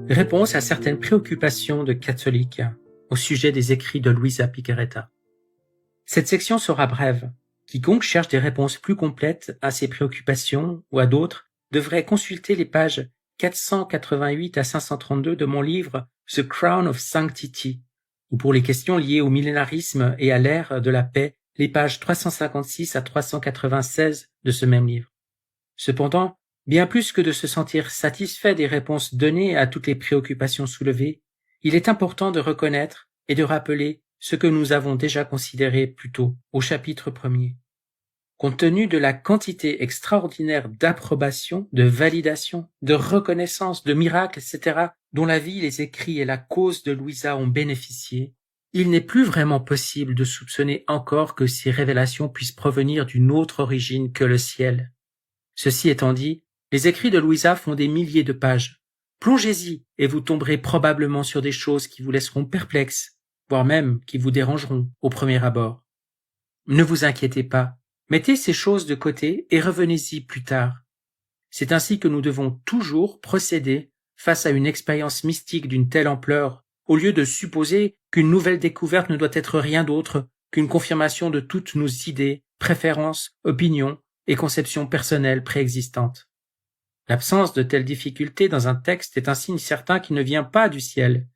Réponse à certaines préoccupations de catholiques au sujet des écrits de Luisa Picaretta. Cette section sera brève. Quiconque cherche des réponses plus complètes à ces préoccupations ou à d'autres devrait consulter les pages 488 à 532 de mon livre The Crown of Sanctity, ou pour les questions liées au millénarisme et à l'ère de la paix, les pages 356 à 396 de ce même livre. Cependant, bien plus que de se sentir satisfait des réponses données à toutes les préoccupations soulevées, il est important de reconnaître et de rappeler ce que nous avons déjà considéré plus tôt au chapitre 1er. Compte tenu de la quantité extraordinaire d'approbation, de validation, de reconnaissance, de miracles, etc., dont la vie, les écrits et la cause de Luisa ont bénéficié, il n'est plus vraiment possible de soupçonner encore que ces révélations puissent provenir d'une autre origine que le ciel. Ceci étant dit, les écrits de Luisa font des milliers de pages. Plongez-y et vous tomberez probablement sur des choses qui vous laisseront perplexes, voire même qui vous dérangeront au premier abord. Ne vous inquiétez pas, mettez ces choses de côté et revenez-y plus tard. C'est ainsi que nous devons toujours procéder face à une expérience mystique d'une telle ampleur, au lieu de supposer qu'une nouvelle découverte ne doit être rien d'autre qu'une confirmation de toutes nos idées, préférences, opinions et conceptions personnelles préexistantes. L'absence de telles difficultés dans un texte est un signe certain qui ne vient pas du ciel,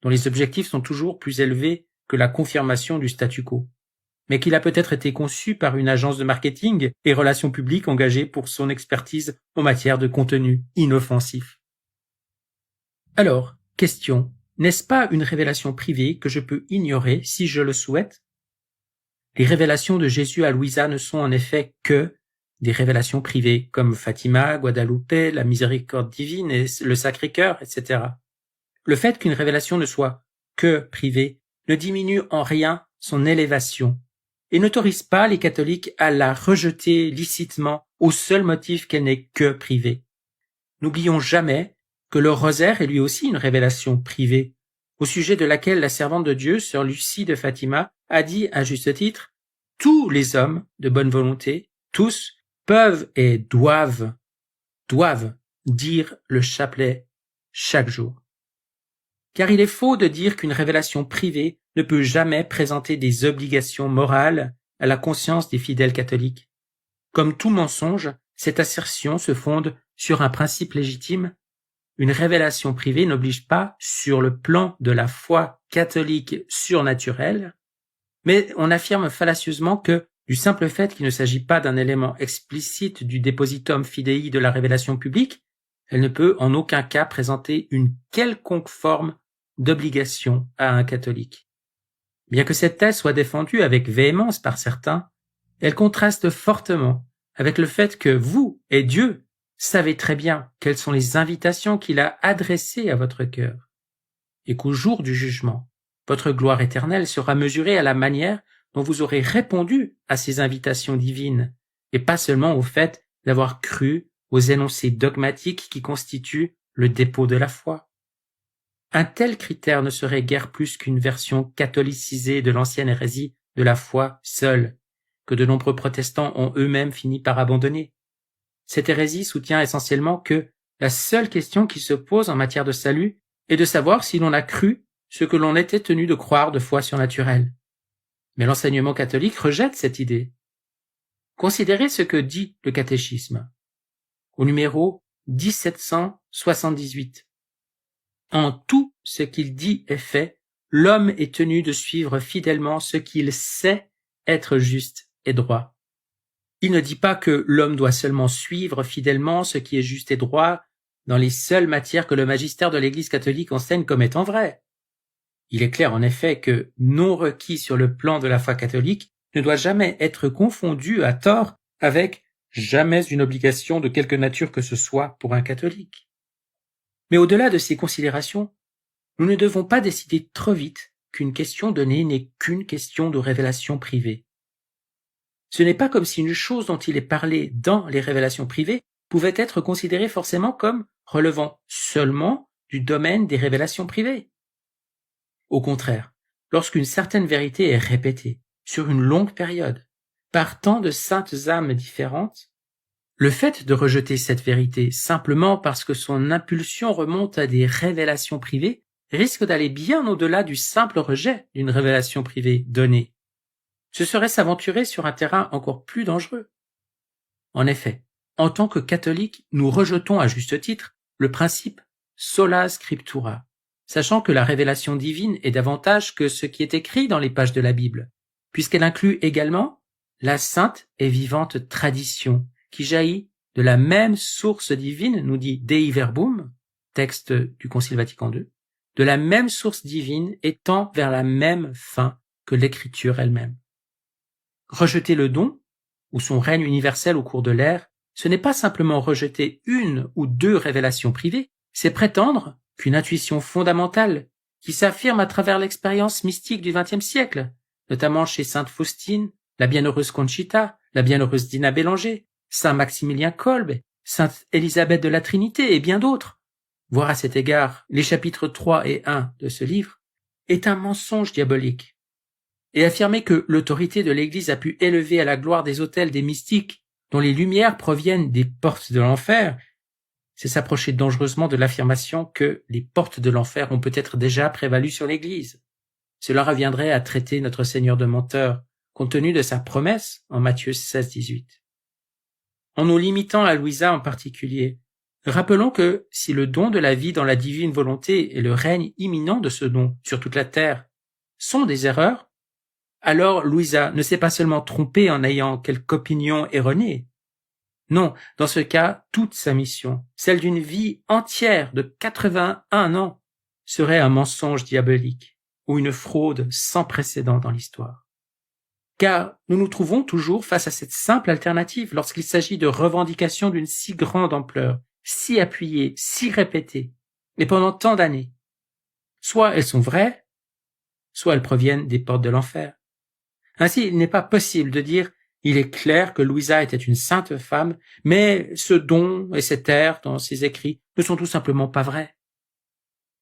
dont les objectifs sont toujours plus élevés que la confirmation du statu quo, mais qu'il a peut-être été conçu par une agence de marketing et relations publiques engagée pour son expertise en matière de contenu inoffensif. Alors, question, n'est-ce pas une révélation privée que je peux ignorer si je le souhaite? Les révélations de Jésus à Luisa ne sont en effet que des révélations privées, comme Fatima, Guadalupe, la miséricorde divine et le Sacré-Cœur, etc. Le fait qu'une révélation ne soit que privée ne diminue en rien son élévation et n'autorise pas les catholiques à la rejeter licitement au seul motif qu'elle n'est que privée. N'oublions jamais que le rosaire est lui aussi une révélation privée, au sujet de laquelle la servante de Dieu, sœur Lucie de Fatima, a dit à juste titre « Tous les hommes de bonne volonté, tous, peuvent et doivent dire le chapelet chaque jour. » Car il est faux de dire qu'une révélation privée ne peut jamais présenter des obligations morales à la conscience des fidèles catholiques. Comme tout mensonge, cette assertion se fonde sur un principe légitime. Une révélation privée n'oblige pas sur le plan de la foi catholique surnaturelle, mais on affirme fallacieusement que, du simple fait qu'il ne s'agit pas d'un élément explicite du depositum fidei de la révélation publique, elle ne peut en aucun cas présenter une quelconque forme d'obligation à un catholique. Bien que cette thèse soit défendue avec véhémence par certains, elle contraste fortement avec le fait que vous et Dieu savez très bien quelles sont les invitations qu'il a adressées à votre cœur, et qu'au jour du jugement, votre gloire éternelle sera mesurée à la manière dont vous aurez répondu à ces invitations divines, et pas seulement au fait d'avoir cru aux énoncés dogmatiques qui constituent le dépôt de la foi. Un tel critère ne serait guère plus qu'une version catholicisée de l'ancienne hérésie de la foi seule, que de nombreux protestants ont eux-mêmes fini par abandonner. Cette hérésie soutient essentiellement que la seule question qui se pose en matière de salut est de savoir si l'on a cru ce que l'on était tenu de croire de foi surnaturelle. Mais l'enseignement catholique rejette cette idée. Considérez ce que dit le catéchisme. Au numéro 1778. En tout ce qu'il dit et fait, l'homme est tenu de suivre fidèlement ce qu'il sait être juste et droit. Il ne dit pas que l'homme doit seulement suivre fidèlement ce qui est juste et droit dans les seules matières que le magistère de l'Église catholique enseigne comme étant vraies. Il est clair en effet que non requis sur le plan de la foi catholique ne doit jamais être confondu à tort avec jamais une obligation de quelque nature que ce soit pour un catholique. Mais au-delà de ces considérations, nous ne devons pas décider trop vite qu'une question donnée n'est qu'une question de révélation privée. Ce n'est pas comme si une chose dont il est parlé dans les révélations privées pouvait être considérée forcément comme relevant seulement du domaine des révélations privées. Au contraire, lorsqu'une certaine vérité est répétée sur une longue période par tant de saintes âmes différentes, Le fait de rejeter cette vérité simplement parce que son impulsion remonte à des révélations privées risque d'aller bien au-delà du simple rejet d'une révélation privée donnée. Ce serait s'aventurer sur un terrain encore plus dangereux. En effet, en tant que catholiques, nous rejetons à juste titre le principe sola scriptura, sachant que la révélation divine est davantage que ce qui est écrit dans les pages de la Bible, puisqu'elle inclut également la sainte et vivante tradition qui jaillit de la même source divine, nous dit Dei Verbum, texte du Concile Vatican II, de la même source divine et tend vers la même fin que l'écriture elle-même. Rejeter le don, ou son règne universel au cours de l'ère, ce n'est pas simplement rejeter une ou deux révélations privées, c'est prétendre qu'une intuition fondamentale, qui s'affirme à travers l'expérience mystique du XXe siècle, notamment chez sainte Faustine, la bienheureuse Conchita, la bienheureuse Dina Bélanger, saint Maximilien Kolbe, sainte Élisabeth de la Trinité et bien d'autres, voir à cet égard les chapitres 3 et 1 de ce livre, est un mensonge diabolique. Et affirmer que l'autorité de l'Église a pu élever à la gloire des autels des mystiques dont les lumières proviennent des portes de l'enfer, c'est s'approcher dangereusement de l'affirmation que les portes de l'enfer ont peut-être déjà prévalu sur l'Église. Cela reviendrait à traiter notre Seigneur de menteur, compte tenu de sa promesse en Matthieu 16-18. En nous limitant à Louisa en particulier, rappelons que si le don de la vie dans la divine volonté et le règne imminent de ce don sur toute la terre sont des erreurs, alors Louisa ne s'est pas seulement trompée en ayant quelque opinion erronée. Non, dans ce cas, toute sa mission, celle d'une vie entière de 81 ans, serait un mensonge diabolique ou une fraude sans précédent dans l'histoire. Car nous nous trouvons toujours face à cette simple alternative lorsqu'il s'agit de revendications d'une si grande ampleur, si appuyées, si répétées, et pendant tant d'années. Soit elles sont vraies, soit elles proviennent des portes de l'enfer. Ainsi, il n'est pas possible de dire « il est clair que Louisa était une sainte femme, mais ce don et cet air dans ses écrits ne sont tout simplement pas vrais ».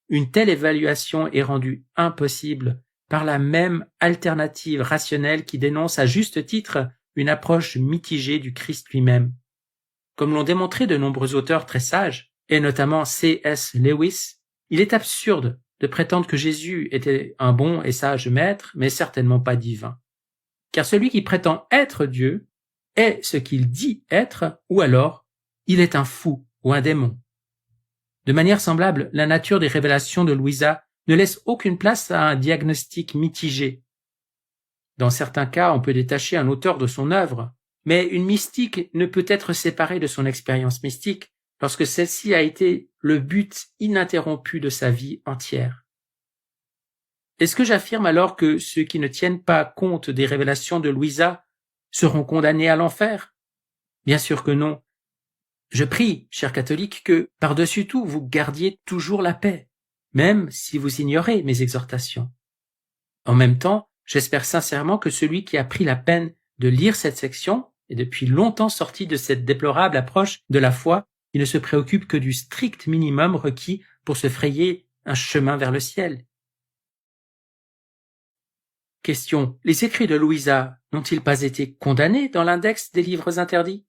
Une telle évaluation est rendue impossible par la même alternative rationnelle qui dénonce à juste titre une approche mitigée du Christ lui-même. Comme l'ont démontré de nombreux auteurs très sages, et notamment C.S. Lewis, il est absurde de prétendre que Jésus était un bon et sage maître, mais certainement pas divin. Car celui qui prétend être Dieu est ce qu'il dit être, ou alors il est un fou ou un démon. De manière semblable, la nature des révélations de Louisa ne laisse aucune place à un diagnostic mitigé. Dans certains cas, on peut détacher un auteur de son œuvre, mais une mystique ne peut être séparée de son expérience mystique lorsque celle-ci a été le but ininterrompu de sa vie entière. Est-ce que j'affirme alors que ceux qui ne tiennent pas compte des révélations de Louisa seront condamnés à l'enfer? Bien sûr que non. Je prie, chers catholiques, que, par-dessus tout, vous gardiez toujours la paix, même si vous ignorez mes exhortations. En même temps, j'espère sincèrement que celui qui a pris la peine de lire cette section est depuis longtemps sorti de cette déplorable approche de la foi qui ne se préoccupe que du strict minimum requis pour se frayer un chemin vers le ciel. Question. Les écrits de Louisa n'ont-ils pas été condamnés dans l'index des livres interdits?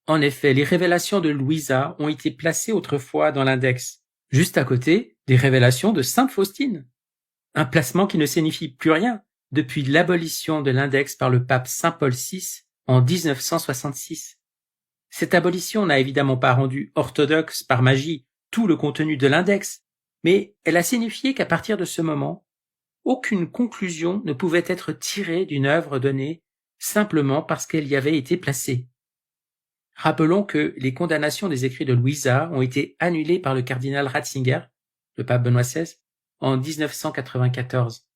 En effet, les révélations de Louisa ont été placées autrefois dans l'index, juste à côté des révélations de sainte Faustine. Un placement qui ne signifie plus rien depuis l'abolition de l'index par le pape Saint Paul VI en 1966. Cette abolition n'a évidemment pas rendu orthodoxe par magie tout le contenu de l'index, mais elle a signifié qu'à partir de ce moment, aucune conclusion ne pouvait être tirée d'une œuvre donnée simplement parce qu'elle y avait été placée. Rappelons que les condamnations des écrits de Louisa ont été annulées par le cardinal Ratzinger, le pape Benoît XVI, en 1994.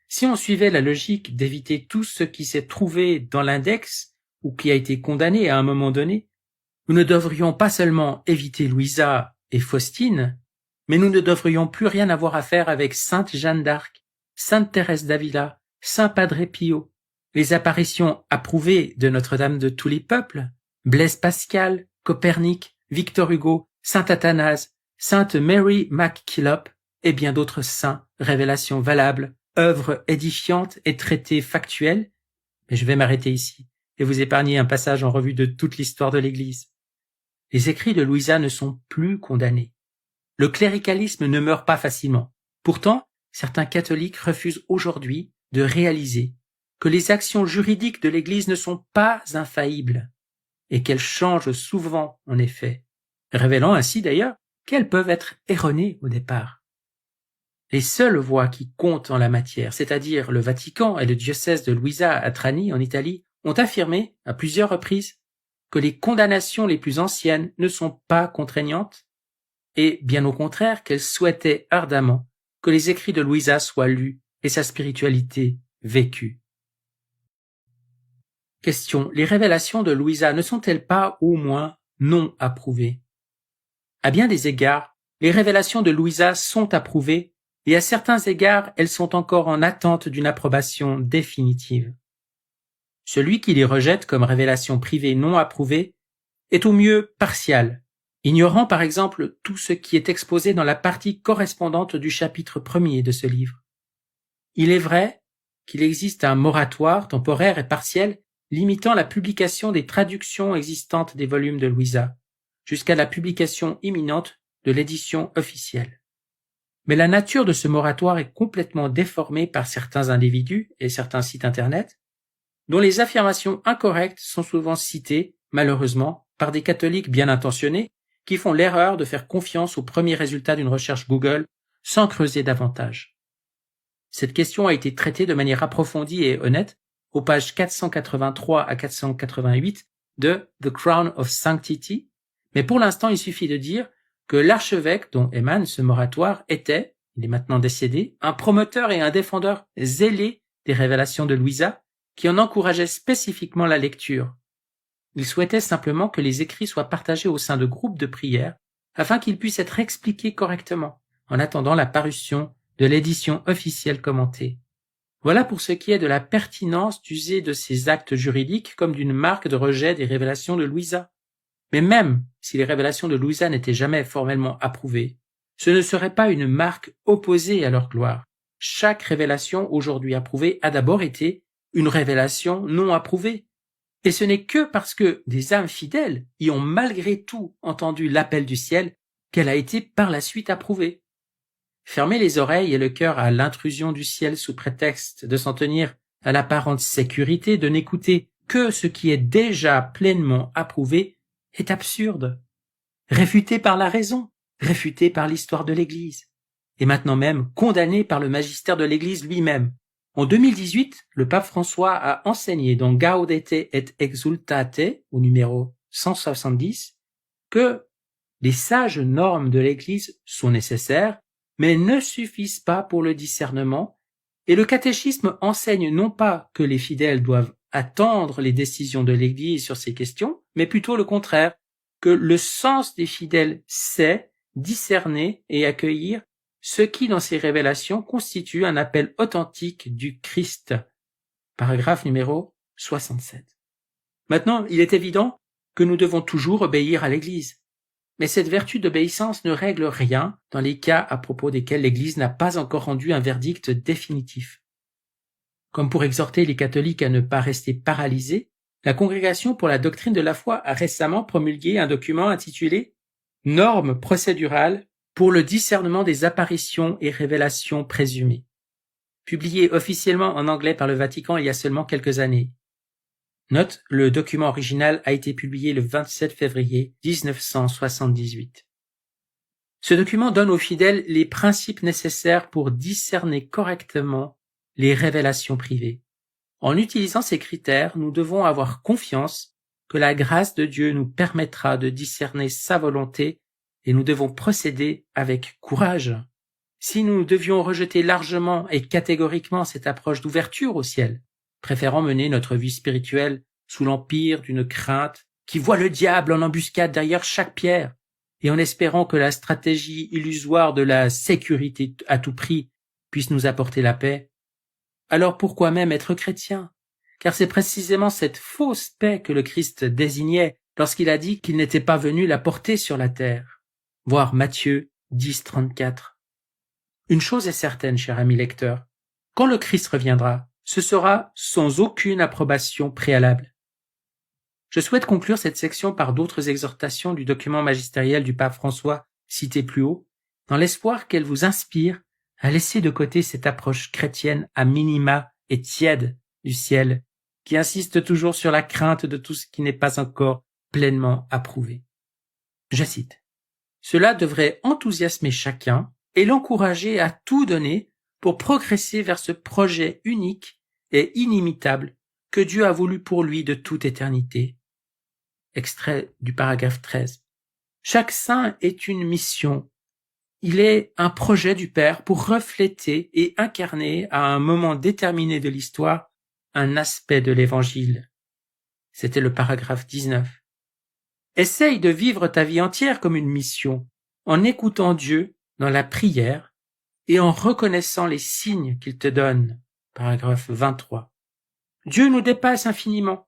Si on suivait la logique d'éviter tout ce qui s'est trouvé dans l'index ou qui a été condamné à un moment donné, nous ne devrions pas seulement éviter Louisa et Faustine, mais nous ne devrions plus rien avoir à faire avec Sainte Jeanne d'Arc, Sainte Thérèse d'Avila, Saint Padre Pio, les apparitions approuvées de Notre-Dame de tous les peuples, Blaise Pascal, Copernic, Victor Hugo, Saint Athanase, Sainte Mary MacKillop et bien d'autres saints, révélations valables, œuvres édifiantes et traités factuels. Mais je vais m'arrêter ici. et vous épargner un passage en revue de toute l'histoire de l'Église. Les écrits de Louisa ne sont plus condamnés. Le cléricalisme ne meurt pas facilement. Pourtant, certains catholiques refusent aujourd'hui de réaliser que les actions juridiques de l'Église ne sont pas infaillibles et qu'elles changent souvent en effet, révélant ainsi d'ailleurs qu'elles peuvent être erronées au départ. Les seules voix qui comptent en la matière, c'est-à-dire le Vatican et le diocèse de Luisa à Trani en Italie, ont affirmé à plusieurs reprises que les condamnations les plus anciennes ne sont pas contraignantes et, bien au contraire, qu'elles souhaitaient ardemment que les écrits de Luisa soient lus et sa spiritualité vécue. Question. Les révélations de Louisa ne sont-elles pas au moins non approuvées? À bien des égards, les révélations de Louisa sont approuvées et à certains égards, elles sont encore en attente d'une approbation définitive. Celui qui les rejette comme révélations privées non approuvées est au mieux partial, ignorant par exemple tout ce qui est exposé dans la partie correspondante du chapitre 1er de ce livre. Il est vrai qu'il existe un moratoire temporaire et partiel limitant la publication des traductions existantes des volumes de Louisa, jusqu'à la publication imminente de l'édition officielle. Mais la nature de ce moratoire est complètement déformée par certains individus et certains sites internet, dont les affirmations incorrectes sont souvent citées, malheureusement, par des catholiques bien intentionnés qui font l'erreur de faire confiance aux premiers résultats d'une recherche Google sans creuser davantage. Cette question a été traitée de manière approfondie et honnête aux pages 483 à 488 de The Crown of Sanctity, mais pour l'instant il suffit de dire que l'archevêque dont émane ce moratoire était, il est maintenant décédé, un promoteur et un défendeur zélé des révélations de Louisa, qui en encourageait spécifiquement la lecture. Il souhaitait simplement que les écrits soient partagés au sein de groupes de prière, afin qu'ils puissent être expliqués correctement, en attendant la parution de l'édition officielle commentée. Voilà pour ce qui est de la pertinence d'user de ces actes juridiques comme d'une marque de rejet des révélations de Louisa. Mais même si les révélations de Louisa n'étaient jamais formellement approuvées, ce ne serait pas une marque opposée à leur gloire. Chaque révélation aujourd'hui approuvée a d'abord été une révélation non approuvée. Et ce n'est que parce que des âmes fidèles y ont malgré tout entendu l'appel du ciel qu'elle a été par la suite approuvée. Fermer les oreilles et le cœur à l'intrusion du ciel sous prétexte de s'en tenir à l'apparente sécurité, de n'écouter que ce qui est déjà pleinement approuvé, est absurde. Réfuté par la raison, réfuté par l'histoire de l'Église, et maintenant même condamné par le magistère de l'Église lui-même. En 2018, le pape François a enseigné dans Gaudete et Exultate, au numéro 170, que les sages normes de l'Église sont nécessaires, mais ne suffisent pas pour le discernement, et le catéchisme enseigne non pas que les fidèles doivent attendre les décisions de l'Église sur ces questions, mais plutôt le contraire, que le sens des fidèles sait discerner et accueillir ce qui, dans ces révélations, constitue un appel authentique du Christ. Paragraphe numéro 67. Maintenant, il est évident que nous devons toujours obéir à l'Église. Mais cette vertu d'obéissance ne règle rien dans les cas à propos desquels l'Église n'a pas encore rendu un verdict définitif. Comme pour exhorter les catholiques à ne pas rester paralysés, la Congrégation pour la doctrine de la foi a récemment promulgué un document intitulé « Normes procédurales pour le discernement des apparitions et révélations présumées », publié officiellement en anglais par le Vatican il y a seulement quelques années. Note, le document original a été publié le 27 février 1978. Ce document donne aux fidèles les principes nécessaires pour discerner correctement les révélations privées. En utilisant ces critères, nous devons avoir confiance que la grâce de Dieu nous permettra de discerner sa volonté et nous devons procéder avec courage. Si nous devions rejeter largement et catégoriquement cette approche d'ouverture au ciel, préférant mener notre vie spirituelle sous l'empire d'une crainte qui voit le diable en embuscade derrière chaque pierre, et en espérant que la stratégie illusoire de la sécurité à tout prix puisse nous apporter la paix, alors pourquoi même être chrétien? Car c'est précisément cette fausse paix que le Christ désignait lorsqu'il a dit qu'il n'était pas venu la porter sur la terre. Voir Matthieu 10, 34. Une chose est certaine, cher ami lecteur, quand le Christ reviendra, ce sera sans aucune approbation préalable. Je souhaite conclure cette section par d'autres exhortations du document magistériel du pape François cité plus haut, dans l'espoir qu'elle vous inspire à laisser de côté cette approche chrétienne à minima et tiède du ciel, qui insiste toujours sur la crainte de tout ce qui n'est pas encore pleinement approuvé. Je cite. « Cela devrait enthousiasmer chacun et l'encourager à tout donner pour progresser vers ce projet unique et inimitable que Dieu a voulu pour lui de toute éternité. » Extrait du paragraphe 13. Chaque saint est une mission. Il est un projet du Père pour refléter et incarner à un moment déterminé de l'histoire un aspect de l'Évangile. C'était le paragraphe 19. Essaye de vivre ta vie entière comme une mission, en écoutant Dieu dans la prière et en reconnaissant les signes qu'il te donne. Paragraphe 23. Dieu nous dépasse infiniment.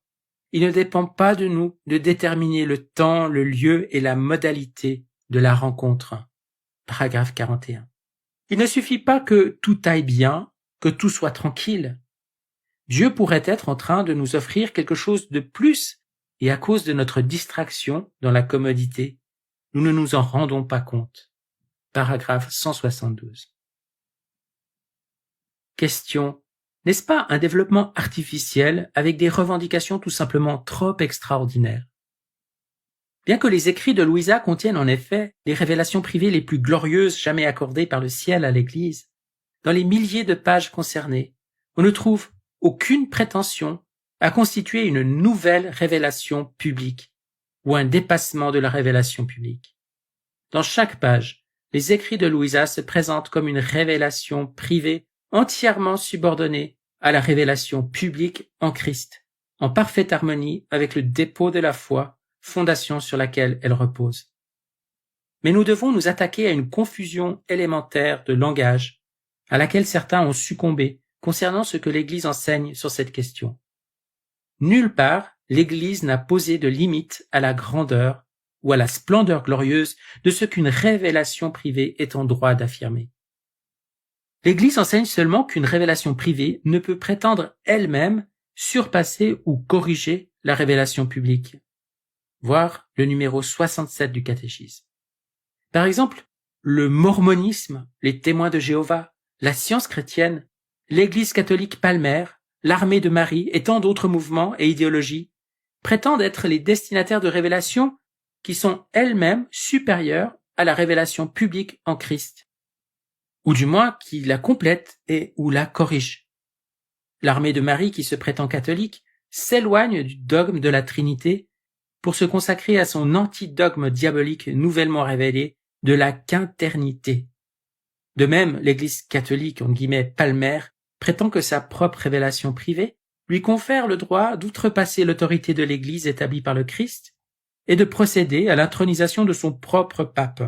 Il ne dépend pas de nous de déterminer le temps, le lieu et la modalité de la rencontre. Paragraphe 41. Il ne suffit pas que tout aille bien, que tout soit tranquille. Dieu pourrait être en train de nous offrir quelque chose de plus et à cause de notre distraction dans la commodité, nous ne nous en rendons pas compte. Paragraphe 172. Question. N'est-ce pas un développement artificiel avec des revendications tout simplement trop extraordinaires? Bien que les écrits de Louisa contiennent en effet les révélations privées les plus glorieuses jamais accordées par le ciel à l'Église, dans les milliers de pages concernées, on ne trouve aucune prétention à constituer une nouvelle révélation publique ou un dépassement de la révélation publique. Dans chaque page, les écrits de Louisa se présentent comme une révélation privée entièrement subordonnée à la révélation publique en Christ, en parfaite harmonie avec le dépôt de la foi, fondation sur laquelle elle repose. Mais nous devons nous attaquer à une confusion élémentaire de langage à laquelle certains ont succombé concernant ce que l'Église enseigne sur cette question. Nulle part, l'Église n'a posé de limite à la grandeur ou à la splendeur glorieuse de ce qu'une révélation privée est en droit d'affirmer. L'Église enseigne seulement qu'une révélation privée ne peut prétendre elle-même surpasser ou corriger la révélation publique. Voir le numéro 67 du catéchisme. Par exemple, le mormonisme, les témoins de Jéhovah, la science chrétienne, l'Église catholique palmaire, l'armée de Marie et tant d'autres mouvements et idéologies prétendent être les destinataires de révélations qui sont elles-mêmes supérieures à la révélation publique en Christ, ou du moins qui la complètent et ou la corrigent. L'armée de Marie qui se prétend catholique s'éloigne du dogme de la Trinité pour se consacrer à son antidogme diabolique nouvellement révélé de la quinternité. De même, l'Église catholique, en guillemets, palmaire, prétend que sa propre révélation privée lui confère le droit d'outrepasser l'autorité de l'Église établie par le Christ et de procéder à l'intronisation de son propre pape.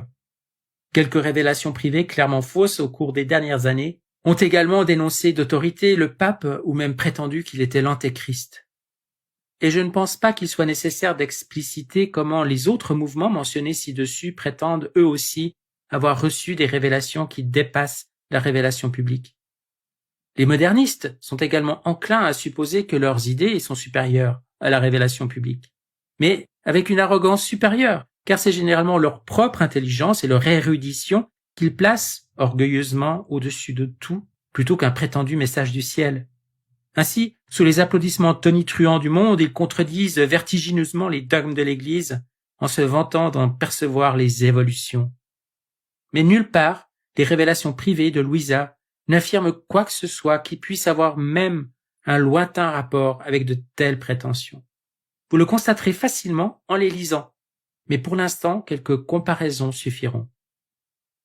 Quelques révélations privées clairement fausses au cours des dernières années ont également dénoncé d'autorité le pape ou même prétendu qu'il était l'antéchrist. Et je ne pense pas qu'il soit nécessaire d'expliciter comment les autres mouvements mentionnés ci-dessus prétendent eux aussi avoir reçu des révélations qui dépassent la révélation publique. Les modernistes sont également enclins à supposer que leurs idées sont supérieures à la révélation publique, mais avec une arrogance supérieure, car c'est généralement leur propre intelligence et leur érudition qu'ils placent orgueilleusement au-dessus de tout, plutôt qu'un prétendu message du ciel. Ainsi, sous les applaudissements tonitruants du monde, ils contredisent vertigineusement les dogmes de l'Église en se vantant d'en percevoir les évolutions. Mais nulle part, les révélations privées de Louisa n'affirment quoi que ce soit qui puisse avoir même un lointain rapport avec de telles prétentions. Vous le constaterez facilement en les lisant, mais pour l'instant, quelques comparaisons suffiront.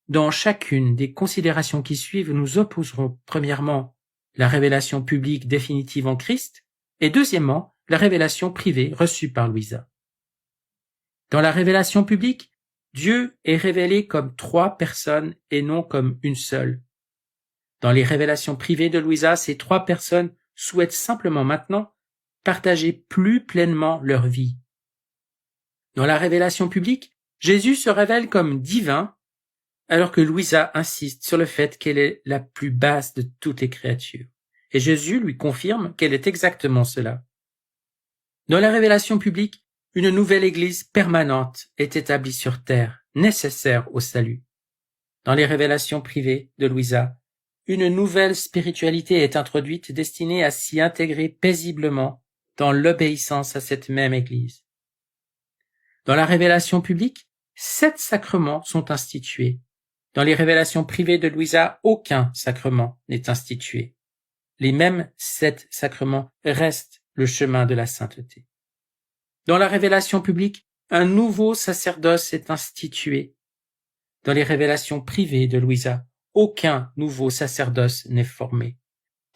Dans chacune des considérations qui suivent, nous opposerons premièrement la révélation publique définitive en Christ et deuxièmement la révélation privée reçue par Louisa. Dans la révélation publique, Dieu est révélé comme trois personnes et non comme une seule. Dans les révélations privées de Louisa, ces trois personnes souhaitent simplement maintenant partager plus pleinement leur vie. Dans la révélation publique, Jésus se révèle comme divin, alors que Louisa insiste sur le fait qu'elle est la plus basse de toutes les créatures. Et Jésus lui confirme qu'elle est exactement cela. Dans la révélation publique, une nouvelle Église permanente est établie sur terre, nécessaire au salut. Dans les révélations privées de Louisa, une nouvelle spiritualité est introduite destinée à s'y intégrer paisiblement dans l'obéissance à cette même Église. Dans la révélation publique, 7 sacrements sont institués. Dans les révélations privées de Louisa, aucun sacrement n'est institué. Les mêmes 7 sacrements restent le chemin de la sainteté. Dans la révélation publique, un nouveau sacerdoce est institué. Dans les révélations privées de Louisa, aucun nouveau sacerdoce n'est formé.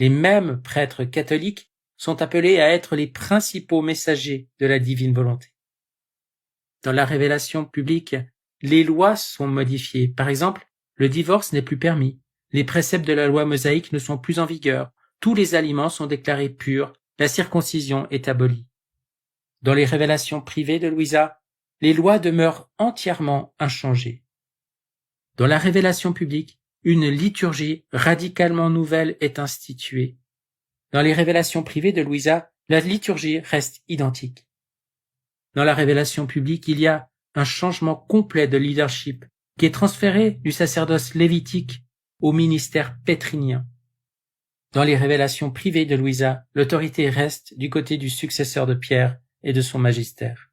Les mêmes prêtres catholiques sont appelés à être les principaux messagers de la divine volonté. Dans la révélation publique, les lois sont modifiées. Par exemple, le divorce n'est plus permis. Les préceptes de la loi mosaïque ne sont plus en vigueur. Tous les aliments sont déclarés purs. La circoncision est abolie. Dans les révélations privées de Louisa, les lois demeurent entièrement inchangées. Dans la révélation publique, une liturgie radicalement nouvelle est instituée. Dans les révélations privées de Louisa, la liturgie reste identique. Dans la révélation publique, il y a un changement complet de leadership qui est transféré du sacerdoce lévitique au ministère pétrinien. Dans les révélations privées de Louisa, l'autorité reste du côté du successeur de Pierre et de son magistère.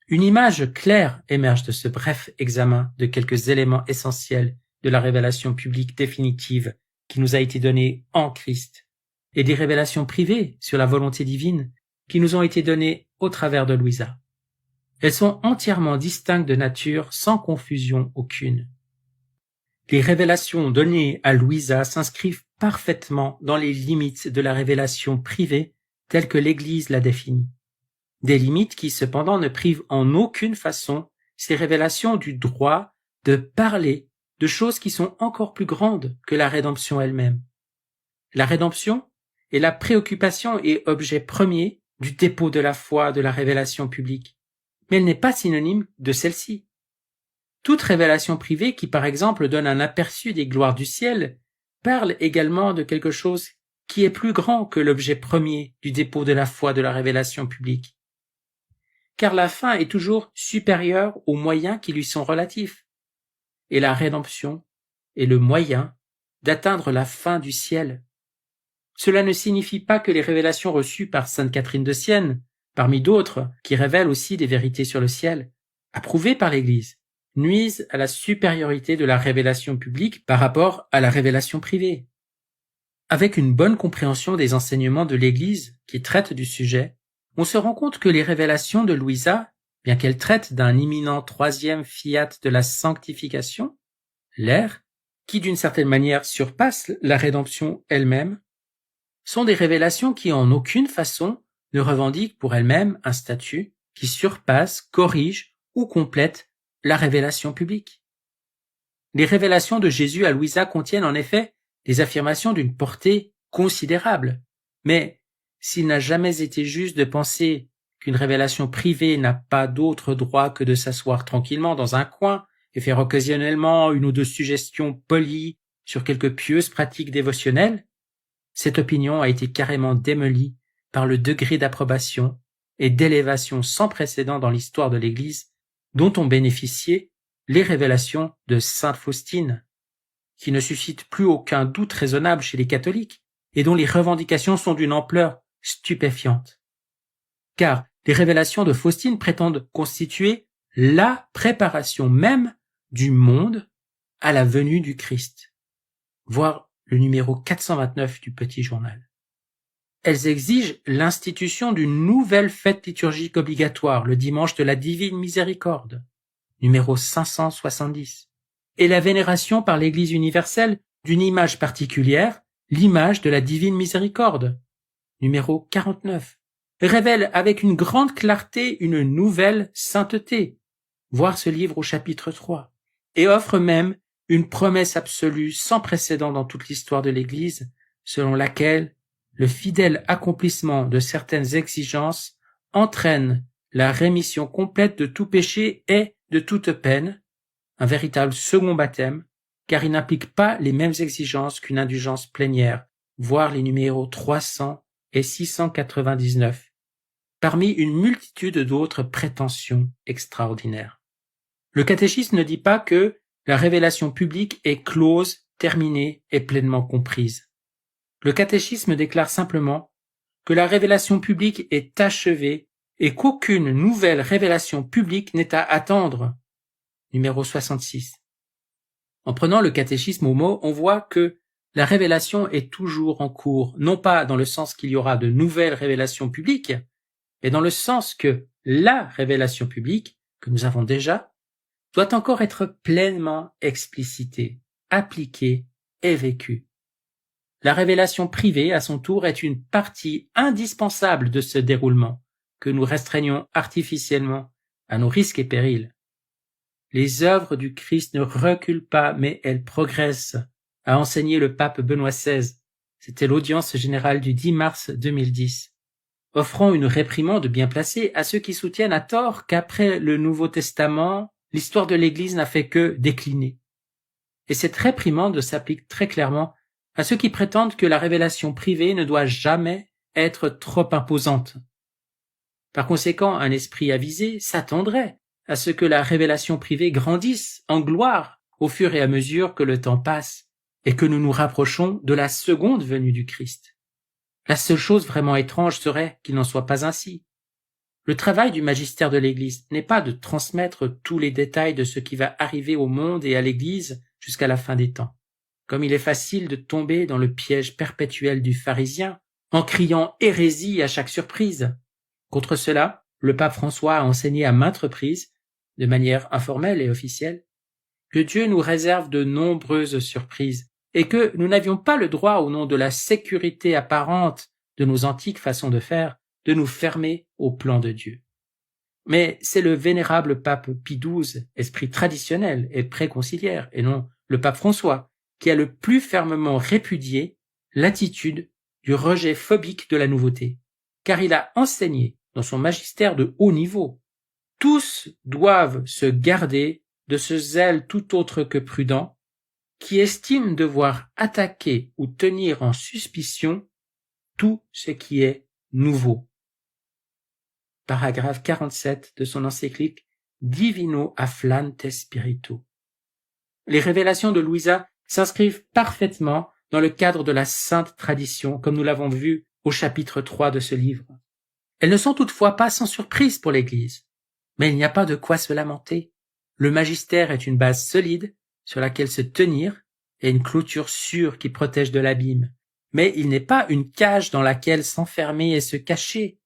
Une image claire émerge de ce bref examen de quelques éléments essentiels de la révélation publique définitive qui nous a été donnée en Christ et des révélations privées sur la volonté divine qui nous ont été données au travers de Louisa. Elles sont entièrement distinctes de nature sans confusion aucune. Les révélations données à Louisa s'inscrivent parfaitement dans les limites de la révélation privée telle que l'Église l'a définie. Des limites qui cependant ne privent en aucune façon ces révélations du droit de parler de choses qui sont encore plus grandes que la rédemption elle-même. La rédemption est la préoccupation et objet premier du dépôt de la foi de la révélation publique, mais elle n'est pas synonyme de celle-ci. Toute révélation privée qui, par exemple, donne un aperçu des gloires du ciel, parle également de quelque chose qui est plus grand que l'objet premier du dépôt de la foi de la révélation publique. Car la fin est toujours supérieure aux moyens qui lui sont relatifs. Et la rédemption est le moyen d'atteindre la fin du ciel. Cela ne signifie pas que les révélations reçues par sainte Catherine de Sienne, parmi d'autres qui révèlent aussi des vérités sur le ciel, approuvées par l'Église, nuisent à la supériorité de la révélation publique par rapport à la révélation privée. Avec une bonne compréhension des enseignements de l'Église qui traitent du sujet, on se rend compte que les révélations de Louisa, bien qu'elles traitent d'un imminent troisième fiat de la sanctification, l'ère, qui d'une certaine manière surpasse la rédemption elle-même, sont des révélations qui en aucune façon ne revendiquent pour elles-mêmes un statut qui surpasse, corrige ou complète la révélation publique. Les révélations de Jésus à Louisa contiennent en effet des affirmations d'une portée considérable, mais s'il n'a jamais été juste de penser qu'une révélation privée n'a pas d'autre droit que de s'asseoir tranquillement dans un coin et faire occasionnellement une ou deux suggestions polies sur quelques pieuses pratiques dévotionnelles, cette opinion a été carrément démolie par le degré d'approbation et d'élévation sans précédent dans l'histoire de l'Église dont ont bénéficié les révélations de sainte Faustine, qui ne suscitent plus aucun doute raisonnable chez les catholiques et dont les revendications sont d'une ampleur stupéfiante. Car les révélations de Faustine prétendent constituer la préparation même du monde à la venue du Christ, voir le numéro 429 du Petit Journal. Elles exigent l'institution d'une nouvelle fête liturgique obligatoire le dimanche de la Divine Miséricorde, numéro 570, et la vénération par l'Église universelle d'une image particulière, l'image de la Divine Miséricorde, numéro 49, révèle avec une grande clarté une nouvelle sainteté, voir ce livre au chapitre 3, et offre même une promesse absolue sans précédent dans toute l'histoire de l'Église, selon laquelle le fidèle accomplissement de certaines exigences entraîne la rémission complète de tout péché et de toute peine, un véritable second baptême, car il n'implique pas les mêmes exigences qu'une indulgence plénière, voir les numéros 300 et 699 parmi une multitude d'autres prétentions extraordinaires. Le catéchisme ne dit pas que la révélation publique est close, terminée et pleinement comprise. Le catéchisme déclare simplement que la révélation publique est achevée et qu'aucune nouvelle révélation publique n'est à attendre. Numéro 66. En prenant le catéchisme au mot, on voit que la révélation est toujours en cours, non pas dans le sens qu'il y aura de nouvelles révélations publiques, mais dans le sens que la révélation publique, que nous avons déjà, doit encore être pleinement explicitée, appliquée et vécue. La révélation privée, à son tour, est une partie indispensable de ce déroulement, que nous restreignons artificiellement à nos risques et périls. Les œuvres du Christ ne reculent pas, mais elles progressent, a enseigné le pape Benoît XVI. C'était l'audience générale du 10 mars 2010. Offrant une réprimande bien placée à ceux qui soutiennent à tort qu'après le Nouveau Testament, l'histoire de l'Église n'a fait que décliner. Et cette réprimande s'applique très clairement à ceux qui prétendent que la révélation privée ne doit jamais être trop imposante. Par conséquent, un esprit avisé s'attendrait à ce que la révélation privée grandisse en gloire au fur et à mesure que le temps passe et que nous nous rapprochons de la seconde venue du Christ. La seule chose vraiment étrange serait qu'il n'en soit pas ainsi. Le travail du magistère de l'Église n'est pas de transmettre tous les détails de ce qui va arriver au monde et à l'Église jusqu'à la fin des temps. Comme il est facile de tomber dans le piège perpétuel du pharisien en criant hérésie à chaque surprise. Contre cela, le pape François a enseigné à maintes reprises, de manière informelle et officielle, que Dieu nous réserve de nombreuses surprises et que nous n'avions pas le droit, au nom de la sécurité apparente de nos antiques façons de faire, de nous fermer au plan de Dieu. Mais c'est le vénérable pape Pie XII, esprit traditionnel et préconciliaire, et non le pape François, qui a le plus fermement répudié l'attitude du rejet phobique de la nouveauté, car il a enseigné dans son magistère de haut niveau. Tous doivent se garder de ce zèle tout autre que prudent, qui estime devoir attaquer ou tenir en suspicion tout ce qui est nouveau. Paragraphe 47 de son encyclique Divino Afflante Spiritu. Les révélations de Louisa s'inscrivent parfaitement dans le cadre de la sainte tradition, comme nous l'avons vu au chapitre 3 de ce livre. Elles ne sont toutefois pas sans surprise pour l'Église, mais il n'y a pas de quoi se lamenter. Le magistère est une base solide sur laquelle se tenir et une clôture sûre qui protège de l'abîme, mais il n'est pas une cage dans laquelle s'enfermer et se cacher.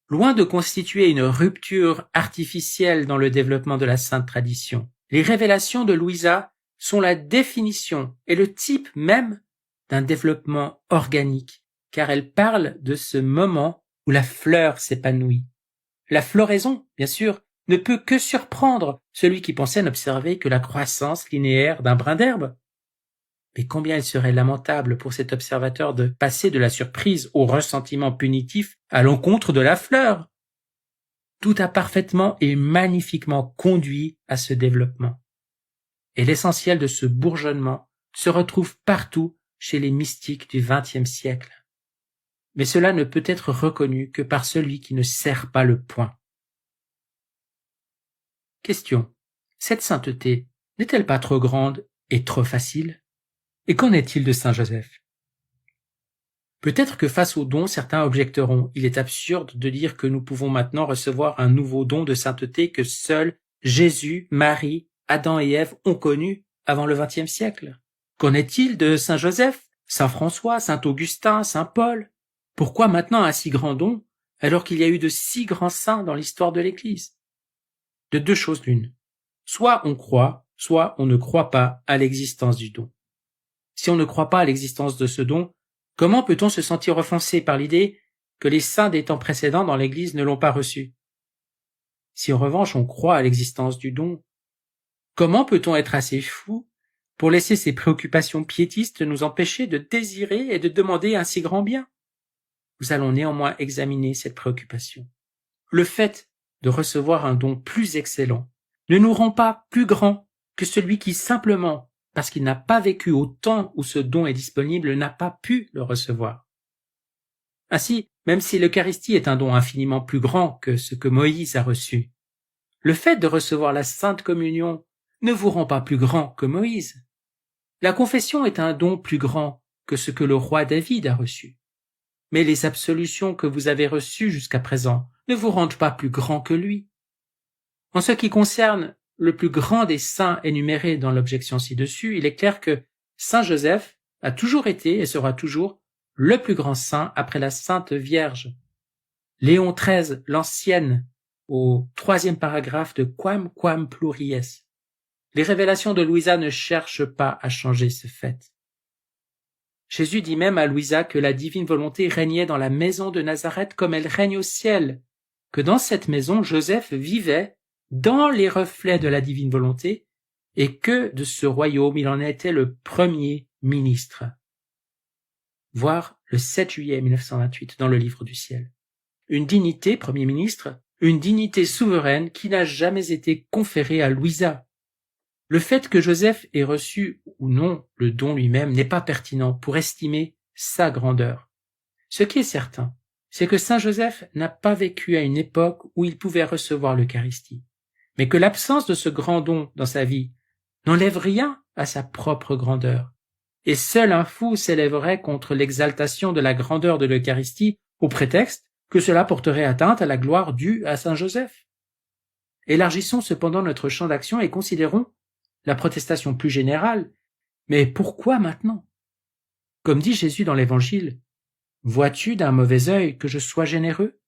Loin de constituer une rupture artificielle dans le développement de la sainte tradition, les révélations de Louisa sont la définition et le type même d'un développement organique, car elles parlent de ce moment où la fleur s'épanouit. La floraison, bien sûr, ne peut que surprendre celui qui pensait n'observer que la croissance linéaire d'un brin d'herbe. Mais combien il serait lamentable pour cet observateur de passer de la surprise au ressentiment punitif à l'encontre de la fleur. Tout a parfaitement et magnifiquement conduit à ce développement. Et l'essentiel de ce bourgeonnement se retrouve partout chez les mystiques du XXe siècle. Mais cela ne peut être reconnu que par celui qui ne serre pas le poing. Question. Cette sainteté n'est-elle pas trop grande et trop facile? Et qu'en est-il de saint Joseph? Peut-être que face au don, certains objecteront. Il est absurde de dire que nous pouvons maintenant recevoir un nouveau don de sainteté que seuls Jésus, Marie, Adam et Ève ont connu avant le XXe siècle. Qu'en est-il de saint Joseph, saint François, saint Augustin, saint Paul? Pourquoi maintenant un si grand don, alors qu'il y a eu de si grands saints dans l'histoire de l'Église? De deux choses l'une. Soit on croit, soit on ne croit pas à l'existence du don. Si on ne croit pas à l'existence de ce don, comment peut-on se sentir offensé par l'idée que les saints des temps précédents dans l'Église ne l'ont pas reçu? Si en revanche on croit à l'existence du don, comment peut-on être assez fou pour laisser ces préoccupations piétistes nous empêcher de désirer et de demander un si grand bien? Nous allons néanmoins examiner cette préoccupation. Le fait de recevoir un don plus excellent ne nous rend pas plus grands que celui qui simplement, parce qu'il n'a pas vécu au temps où ce don est disponible, n'a pas pu le recevoir. Ainsi, même si l'Eucharistie est un don infiniment plus grand que ce que Moïse a reçu, le fait de recevoir la Sainte Communion ne vous rend pas plus grand que Moïse. La confession est un don plus grand que ce que le roi David a reçu. Mais les absolutions que vous avez reçues jusqu'à présent ne vous rendent pas plus grand que lui. En ce qui concerne le plus grand des saints énumérés dans l'objection ci-dessus, il est clair que Saint Joseph a toujours été et sera toujours le plus grand saint après la Sainte Vierge. Léon XIII l'Ancienne, au 3e paragraphe de Quam Pluries. Les révélations de Louisa ne cherchent pas à changer ce fait. Jésus dit même à Louisa que la divine volonté régnait dans la maison de Nazareth comme elle règne au ciel, que dans cette maison Joseph vivait dans les reflets de la divine volonté et que de ce royaume il en était le premier ministre. Voir le 7 juillet 1928 dans le livre du ciel. Une dignité, premier ministre, une dignité souveraine qui n'a jamais été conférée à Louisa. Le fait que Joseph ait reçu ou non le don lui-même n'est pas pertinent pour estimer sa grandeur. Ce qui est certain, c'est que Saint Joseph n'a pas vécu à une époque où il pouvait recevoir l'Eucharistie, mais que l'absence de ce grand don dans sa vie n'enlève rien à sa propre grandeur. Et seul un fou s'élèverait contre l'exaltation de la grandeur de l'Eucharistie au prétexte que cela porterait atteinte à la gloire due à Saint Joseph. Élargissons cependant notre champ d'action et considérons la protestation plus générale. Mais pourquoi maintenant? Comme dit Jésus dans l'Évangile, « Vois-tu d'un mauvais œil que je sois généreux »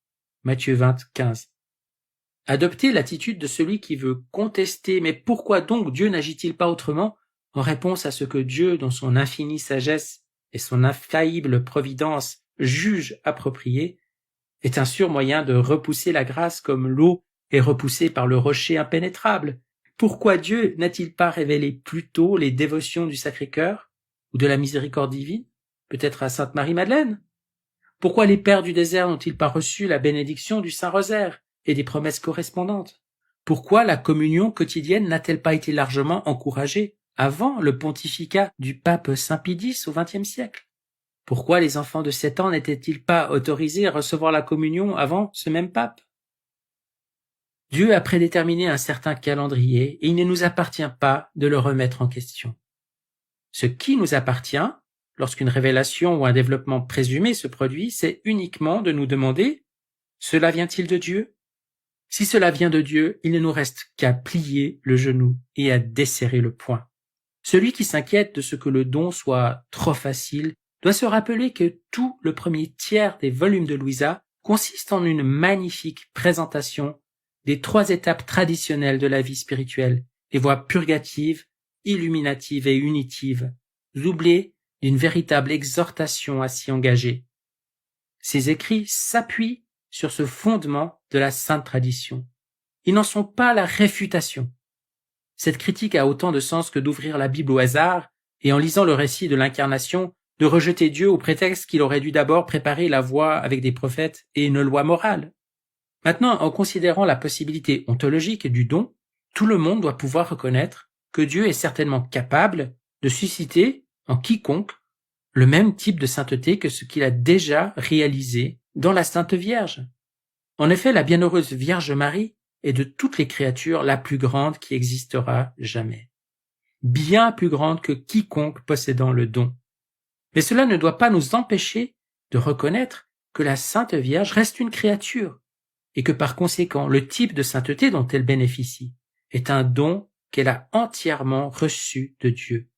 Matthieu 20, 15. Adopter l'attitude de celui qui veut contester « Mais pourquoi donc Dieu n'agit-il pas autrement ?» en réponse à ce que Dieu, dans son infinie sagesse et son infaillible providence, juge approprié, est un sûr moyen de repousser la grâce comme l'eau est repoussée par le rocher impénétrable. Pourquoi Dieu n'a-t-il pas révélé plus tôt les dévotions du Sacré-Cœur ou de la miséricorde divine, peut-être à Sainte Marie-Madeleine? Pourquoi les pères du désert n'ont-ils pas reçu la bénédiction du Saint-Rosaire et des promesses correspondantes? Pourquoi la communion quotidienne n'a-t-elle pas été largement encouragée avant le pontificat du pape Saint Pie X au XXe siècle? Pourquoi les enfants de 7 ans n'étaient-ils pas autorisés à recevoir la communion avant ce même pape? Dieu a prédéterminé un certain calendrier et il ne nous appartient pas de le remettre en question. Ce qui nous appartient, lorsqu'une révélation ou un développement présumé se produit, c'est uniquement de nous demander « Cela vient-il de Dieu ?» Si cela vient de Dieu, il ne nous reste qu'à plier le genou et à desserrer le poing. Celui qui s'inquiète de ce que le don soit trop facile doit se rappeler que tout le premier tiers des volumes de Louisa consiste en une magnifique présentation des 3 étapes traditionnelles de la vie spirituelle, les voies purgatives, illuminatives et unitives, doublées d'une véritable exhortation à s'y engager. Ces écrits s'appuient sur ce fondement de la sainte tradition. Ils n'en sont pas la réfutation. Cette critique a autant de sens que d'ouvrir la Bible au hasard et en lisant le récit de l'incarnation, de rejeter Dieu au prétexte qu'il aurait dû d'abord préparer la voie avec des prophètes et une loi morale. Maintenant, en considérant la possibilité ontologique du don, tout le monde doit pouvoir reconnaître que Dieu est certainement capable de susciter en quiconque le même type de sainteté que ce qu'il a déjà réalisé dans la Sainte Vierge. En effet, la bienheureuse Vierge Marie est de toutes les créatures la plus grande qui existera jamais. Bien plus grande que quiconque possédant le don. Mais cela ne doit pas nous empêcher de reconnaître que la Sainte Vierge reste une créature et que par conséquent le type de sainteté dont elle bénéficie est un don qu'elle a entièrement reçu de Dieu.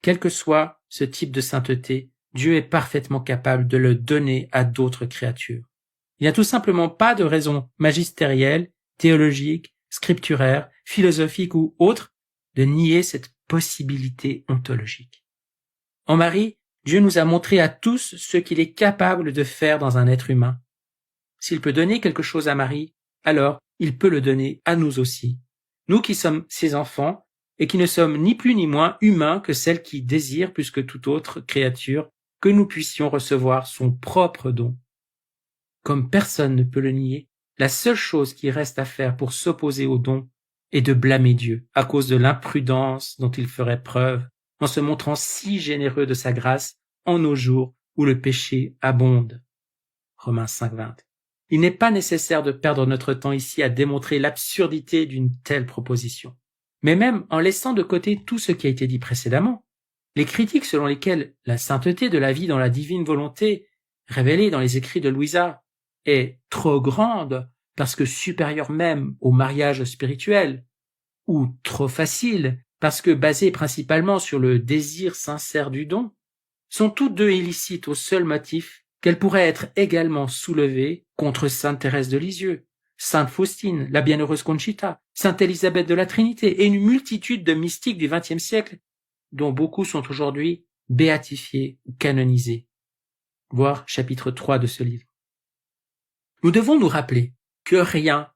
Quel que soit ce type de sainteté, Dieu est parfaitement capable de le donner à d'autres créatures. Il n'y a tout simplement pas de raison magistérielle, théologique, scripturaire, philosophique ou autre de nier cette possibilité ontologique. En Marie, Dieu nous a montré à tous ce qu'il est capable de faire dans un être humain. S'il peut donner quelque chose à Marie, alors il peut le donner à nous aussi. Nous qui sommes ses enfants et qui ne sommes ni plus ni moins humains que celles qui désirent plus que toute autre créature que nous puissions recevoir son propre don. Comme personne ne peut le nier, la seule chose qui reste à faire pour s'opposer au don est de blâmer Dieu à cause de l'imprudence dont il ferait preuve en se montrant si généreux de sa grâce en nos jours où le péché abonde. Romains 5,20. Il n'est pas nécessaire de perdre notre temps ici à démontrer l'absurdité d'une telle proposition. Mais même en laissant de côté tout ce qui a été dit précédemment, les critiques selon lesquelles la sainteté de la vie dans la divine volonté, révélée dans les écrits de Louisa, est trop grande parce que supérieure même au mariage spirituel, ou trop facile parce que basée principalement sur le désir sincère du don, sont toutes deux illicites au seul motif qu'elles pourraient être également soulevées contre sainte Thérèse de Lisieux, sainte Faustine, la bienheureuse Conchita, sainte Élisabeth de la Trinité et une multitude de mystiques du XXe siècle dont beaucoup sont aujourd'hui béatifiés ou canonisés. Voir chapitre 3 de ce livre. Nous devons nous rappeler que rien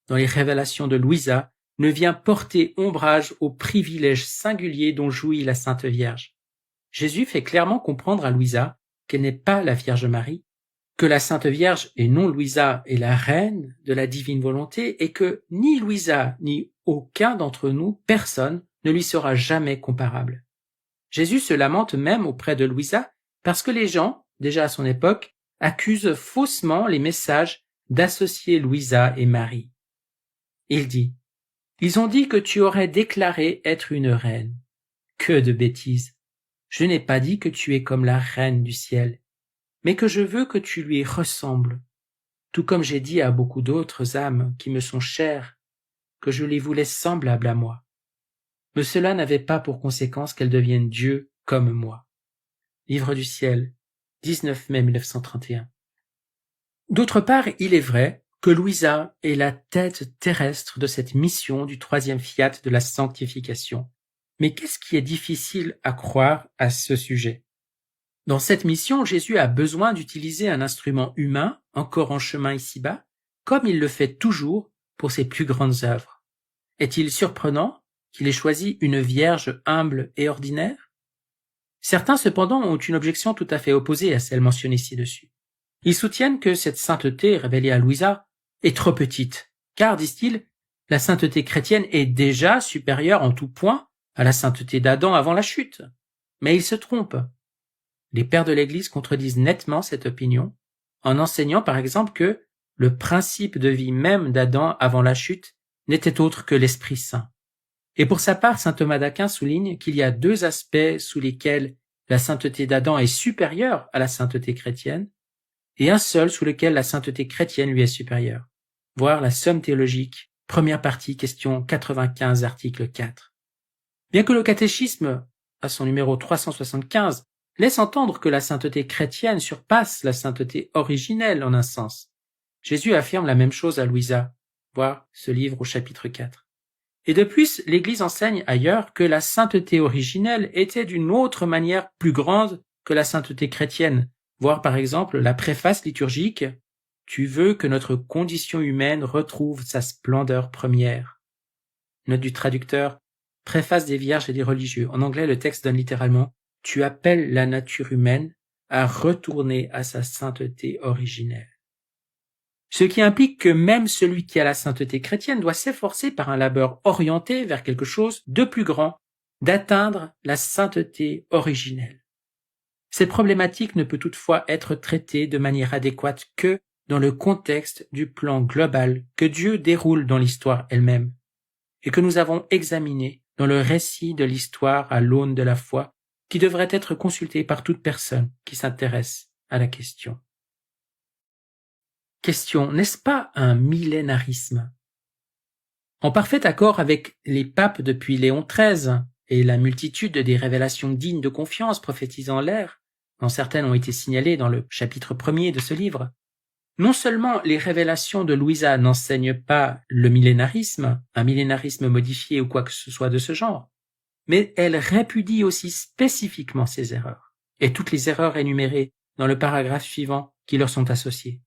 dans les révélations de Louisa ne vient porter ombrage au privilège singulier dont jouit la Sainte Vierge. Jésus fait clairement comprendre à Louisa qu'elle n'est pas la Vierge Marie, que la Sainte Vierge et non Louisa est la reine de la divine volonté et que ni Louisa ni aucun d'entre nous, personne, ne lui sera jamais comparable. Jésus se lamente même auprès de Louisa parce que les gens, déjà à son époque, accusent faussement les messages d'associer Louisa et Marie. Il dit « Ils ont dit que tu aurais déclaré être une reine. Que de bêtises! Je n'ai pas dit que tu es comme la reine du ciel, mais que je veux que tu lui ressembles, tout comme j'ai dit à beaucoup d'autres âmes qui me sont chères, que je les voulais semblables à moi. Mais cela n'avait pas pour conséquence qu'elles deviennent Dieu comme moi. » Livre du ciel, 19 mai 1931. D'autre part, il est vrai que Louisa est la tête terrestre de cette mission du troisième fiat de la sanctification. Mais qu'est-ce qui est difficile à croire à ce sujet? Dans cette mission, Jésus a besoin d'utiliser un instrument humain, encore en chemin ici-bas, comme il le fait toujours pour ses plus grandes œuvres. Est-il surprenant qu'il ait choisi une vierge humble et ordinaire? Certains, cependant, ont une objection tout à fait opposée à celle mentionnée ci-dessus. Ils soutiennent que cette sainteté révélée à Louisa est trop petite, car, disent-ils, la sainteté chrétienne est déjà supérieure en tout point à la sainteté d'Adam avant la chute. Mais ils se trompent. Les pères de l'Église contredisent nettement cette opinion, en enseignant par exemple que le principe de vie même d'Adam avant la chute n'était autre que l'Esprit Saint. Et pour sa part, saint Thomas d'Aquin souligne qu'il y a deux aspects sous lesquels la sainteté d'Adam est supérieure à la sainteté chrétienne, et un seul sous lequel la sainteté chrétienne lui est supérieure. Voir la Somme théologique, première partie, question 95, article 4. Bien que le catéchisme, à son numéro 375, laisse entendre que la sainteté chrétienne surpasse la sainteté originelle en un sens, Jésus affirme la même chose à Louisa, voir ce livre au chapitre 4. Et de plus, l'Église enseigne ailleurs que la sainteté originelle était d'une autre manière plus grande que la sainteté chrétienne, voir par exemple la préface liturgique « Tu veux que notre condition humaine retrouve sa splendeur première ». Note du traducteur, préface des vierges et des religieux. En anglais, le texte donne littéralement « Tu appelles la nature humaine à retourner à sa sainteté originelle ». Ce qui implique que même celui qui a la sainteté chrétienne doit s'efforcer par un labeur orienté vers quelque chose de plus grand, d'atteindre la sainteté originelle. Cette problématique ne peut toutefois être traitée de manière adéquate que dans le contexte du plan global que Dieu déroule dans l'histoire elle-même, et que nous avons examiné dans le récit de l'histoire à l'aune de la foi, qui devrait être consulté par toute personne qui s'intéresse à la question. Question, n'est-ce pas un millénarisme? En parfait accord avec les papes depuis Léon XIII et la multitude des révélations dignes de confiance prophétisant l'ère, dont certaines ont été signalées dans le chapitre 1er de ce livre, non seulement les révélations de Louisa n'enseignent pas le millénarisme, un millénarisme modifié ou quoi que ce soit de ce genre, mais elles répudient aussi spécifiquement ces erreurs, et toutes les erreurs énumérées dans le paragraphe suivant qui leur sont associées.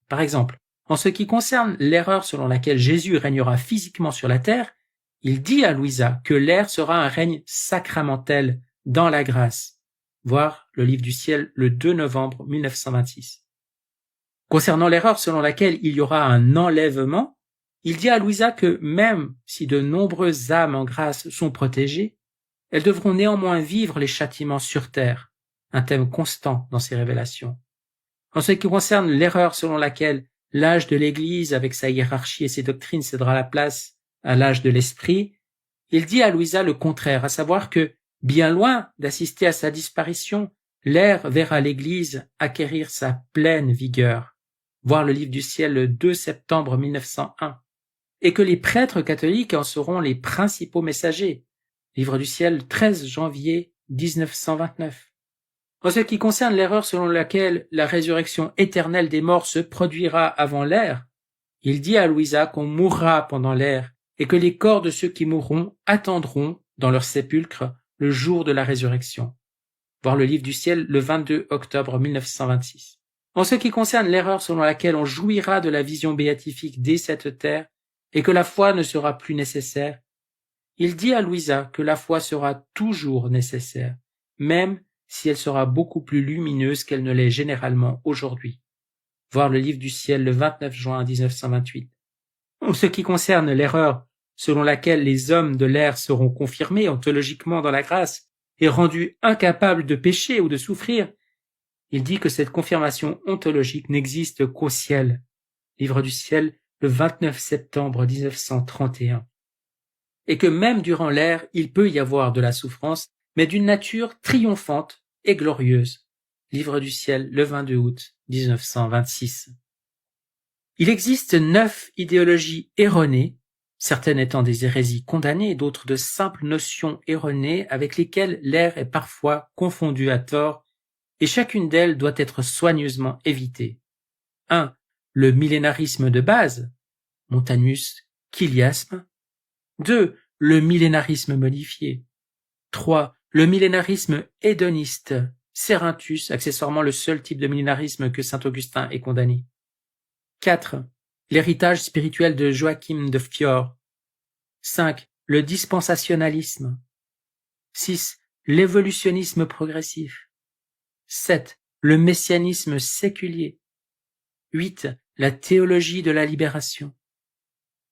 Par exemple, en ce qui concerne l'erreur selon laquelle Jésus régnera physiquement sur la terre, il dit à Louisa que l'ère sera un règne sacramentel dans la grâce. Voir le livre du ciel le 2 novembre 1926. Concernant l'erreur selon laquelle il y aura un enlèvement, il dit à Louisa que même si de nombreuses âmes en grâce sont protégées, elles devront néanmoins vivre les châtiments sur terre, un thème constant dans ces révélations. En ce qui concerne l'erreur selon laquelle l'âge de l'Église, avec sa hiérarchie et ses doctrines, cédera la place à l'âge de l'esprit, il dit à Louisa le contraire, à savoir que, bien loin d'assister à sa disparition, l'ère verra l'Église acquérir sa pleine vigueur. Voir le livre du ciel le 2 septembre 1901. Et que les prêtres catholiques en seront les principaux messagers. Livre du ciel 13 janvier 1929. En ce qui concerne l'erreur selon laquelle la résurrection éternelle des morts se produira avant l'ère, il dit à Louisa qu'on mourra pendant l'ère et que les corps de ceux qui mourront attendront dans leur sépulcre le jour de la résurrection. Voir le livre du ciel le 22 octobre 1926. En ce qui concerne l'erreur selon laquelle on jouira de la vision béatifique dès cette terre et que la foi ne sera plus nécessaire, il dit à Louisa que la foi sera toujours nécessaire, même si elle sera beaucoup plus lumineuse qu'elle ne l'est généralement aujourd'hui. Voir le livre du ciel le 29 juin 1928. En ce qui concerne l'erreur selon laquelle les hommes de l'ère seront confirmés ontologiquement dans la grâce et rendus incapables de pécher ou de souffrir, il dit que cette confirmation ontologique n'existe qu'au ciel. Livre du ciel le 29 septembre 1931. Et que même durant l'ère, il peut y avoir de la souffrance, mais d'une nature triomphante et glorieuse. Livre du ciel le 22 août 1926. Il existe 9 idéologies erronées, certaines étant des hérésies condamnées, d'autres de simples notions erronées avec lesquelles l'ère est parfois confondue à tort, et chacune d'elles doit être soigneusement évitée. 1. Le millénarisme de base, Montanus, Chiliasme. 2. Le millénarisme modifié. 3. Le millénarisme hédoniste, Cerinthus, accessoirement le seul type de millénarisme que saint Augustin ait condamné. 4. L'héritage spirituel de Joachim de Fior. 5. Le dispensationalisme. 6. L'évolutionnisme progressif. 7. Le messianisme séculier. 8. La théologie de la libération.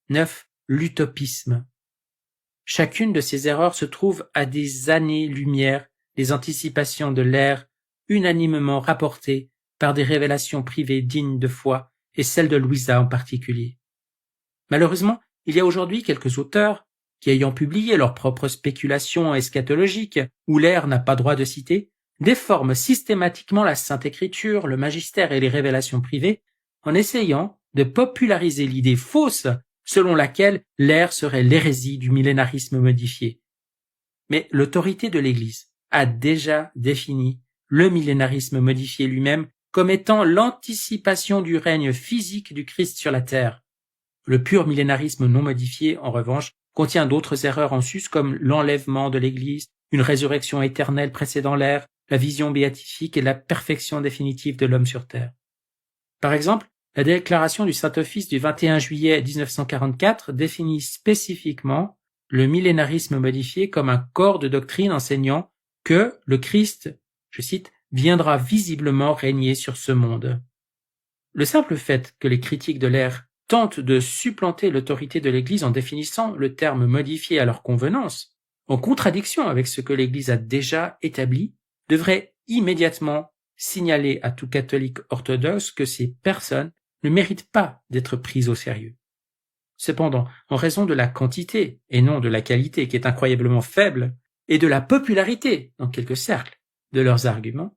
9. L'utopisme. Chacune de ces erreurs se trouve à des années-lumière des anticipations de l'ère unanimement rapportées par des révélations privées dignes de foi et celles de Louisa en particulier. Malheureusement, il y a aujourd'hui quelques auteurs qui, ayant publié leurs propres spéculations eschatologiques où l'ère n'a pas droit de citer, déforment systématiquement la Sainte Écriture, le magistère et les révélations privées en essayant de populariser l'idée fausse selon laquelle l'ère serait l'hérésie du millénarisme modifié. Mais l'autorité de l'Église a déjà défini le millénarisme modifié lui-même comme étant l'anticipation du règne physique du Christ sur la terre. Le pur millénarisme non modifié, en revanche, contient d'autres erreurs en sus comme l'enlèvement de l'Église, une résurrection éternelle précédant l'ère, la vision béatifique et la perfection définitive de l'homme sur terre. Par exemple, la déclaration du Saint-Office du 21 juillet 1944 définit spécifiquement le millénarisme modifié comme un corps de doctrine enseignant que le Christ, je cite, viendra visiblement régner sur ce monde. Le simple fait que les critiques de l'ère tentent de supplanter l'autorité de l'Église en définissant le terme modifié à leur convenance, en contradiction avec ce que l'Église a déjà établi, devrait immédiatement signaler à tout catholique orthodoxe que ces personnes ne méritent pas d'être prises au sérieux. Cependant, en raison de la quantité et non de la qualité qui est incroyablement faible, et de la popularité, dans quelques cercles, de leurs arguments,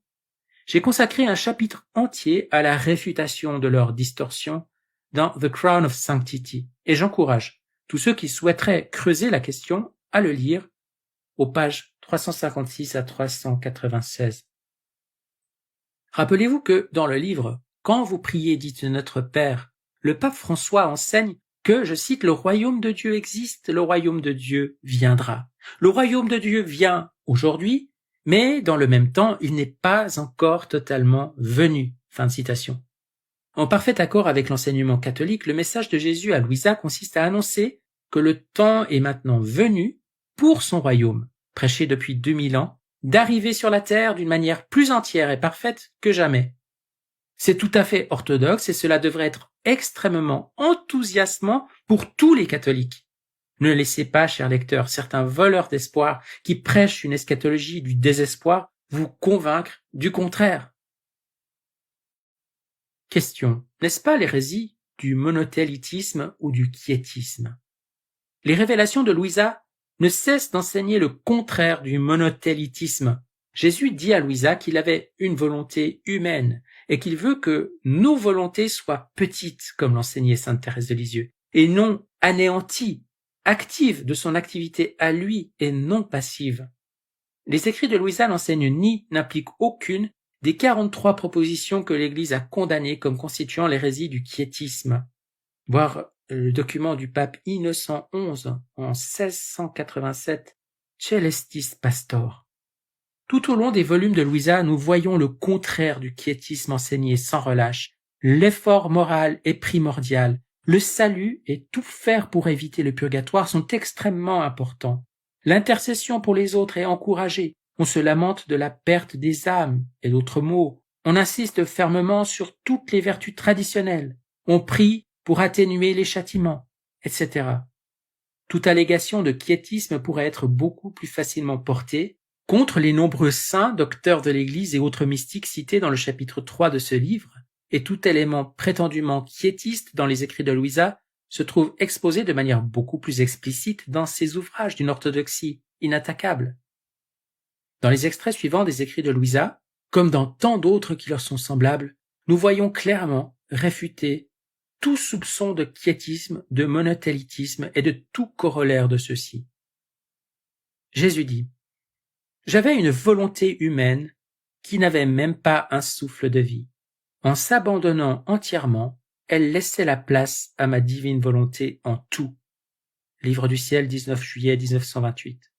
j'ai consacré un chapitre entier à la réfutation de leurs distorsions dans The Crown of Sanctity, et j'encourage tous ceux qui souhaiteraient creuser la question à le lire aux pages 356 à 396. Rappelez-vous que dans le livre « Quand vous priez, dites Notre Père », le pape François enseigne que, je cite, « Le royaume de Dieu existe, le royaume de Dieu viendra. Le royaume de Dieu vient aujourd'hui, mais dans le même temps, il n'est pas encore totalement venu. » Fin de citation. En parfait accord avec l'enseignement catholique, le message de Jésus à Louisa consiste à annoncer que le temps est maintenant venu pour son royaume, prêché depuis 2000 ans, d'arriver sur la terre d'une manière plus entière et parfaite que jamais. C'est tout à fait orthodoxe et cela devrait être extrêmement enthousiasmant pour tous les catholiques. Ne laissez pas, chers lecteurs, certains voleurs d'espoir qui prêchent une eschatologie du désespoir vous convaincre du contraire. Question. N'est-ce pas l'hérésie du monothélitisme ou du quiétisme? Les révélations de Louisa ne cessent d'enseigner le contraire du monothélitisme. Jésus dit à Louisa qu'il avait une volonté humaine et qu'il veut que nos volontés soient petites, comme l'enseignait sainte Thérèse de Lisieux, et non anéanties, actives de son activité à lui et non passives. Les écrits de Louisa n'enseignent ni n'impliquent aucune des 43 propositions que l'Église a condamnées comme constituant l'hérésie du quiétisme. Voir le document du pape Innocent XI en 1687, Celestis Pastor. Tout au long des volumes de Louisa, nous voyons le contraire du quiétisme enseigné sans relâche. L'effort moral est primordial. Le salut et tout faire pour éviter le purgatoire sont extrêmement importants. L'intercession pour les autres est encouragée. On se lamente de la perte des âmes et d'autres maux. On insiste fermement sur toutes les vertus traditionnelles. On prie pour atténuer les châtiments, etc. Toute allégation de quiétisme pourrait être beaucoup plus facilement portée contre les nombreux saints, docteurs de l'Église et autres mystiques cités dans le chapitre 3 de ce livre, et tout élément prétendument quiétiste dans les écrits de Louisa se trouve exposé de manière beaucoup plus explicite dans ses ouvrages d'une orthodoxie inattaquable. Dans les extraits suivants des écrits de Louisa, comme dans tant d'autres qui leur sont semblables, nous voyons clairement réfuter tout soupçon de quiétisme, de monothélitisme et de tout corollaire de ceux-ci. Jésus dit: J'avais une volonté humaine qui n'avait même pas un souffle de vie. En s'abandonnant entièrement, elle laissait la place à ma divine volonté en tout. Livre du ciel, 19 juillet 1928.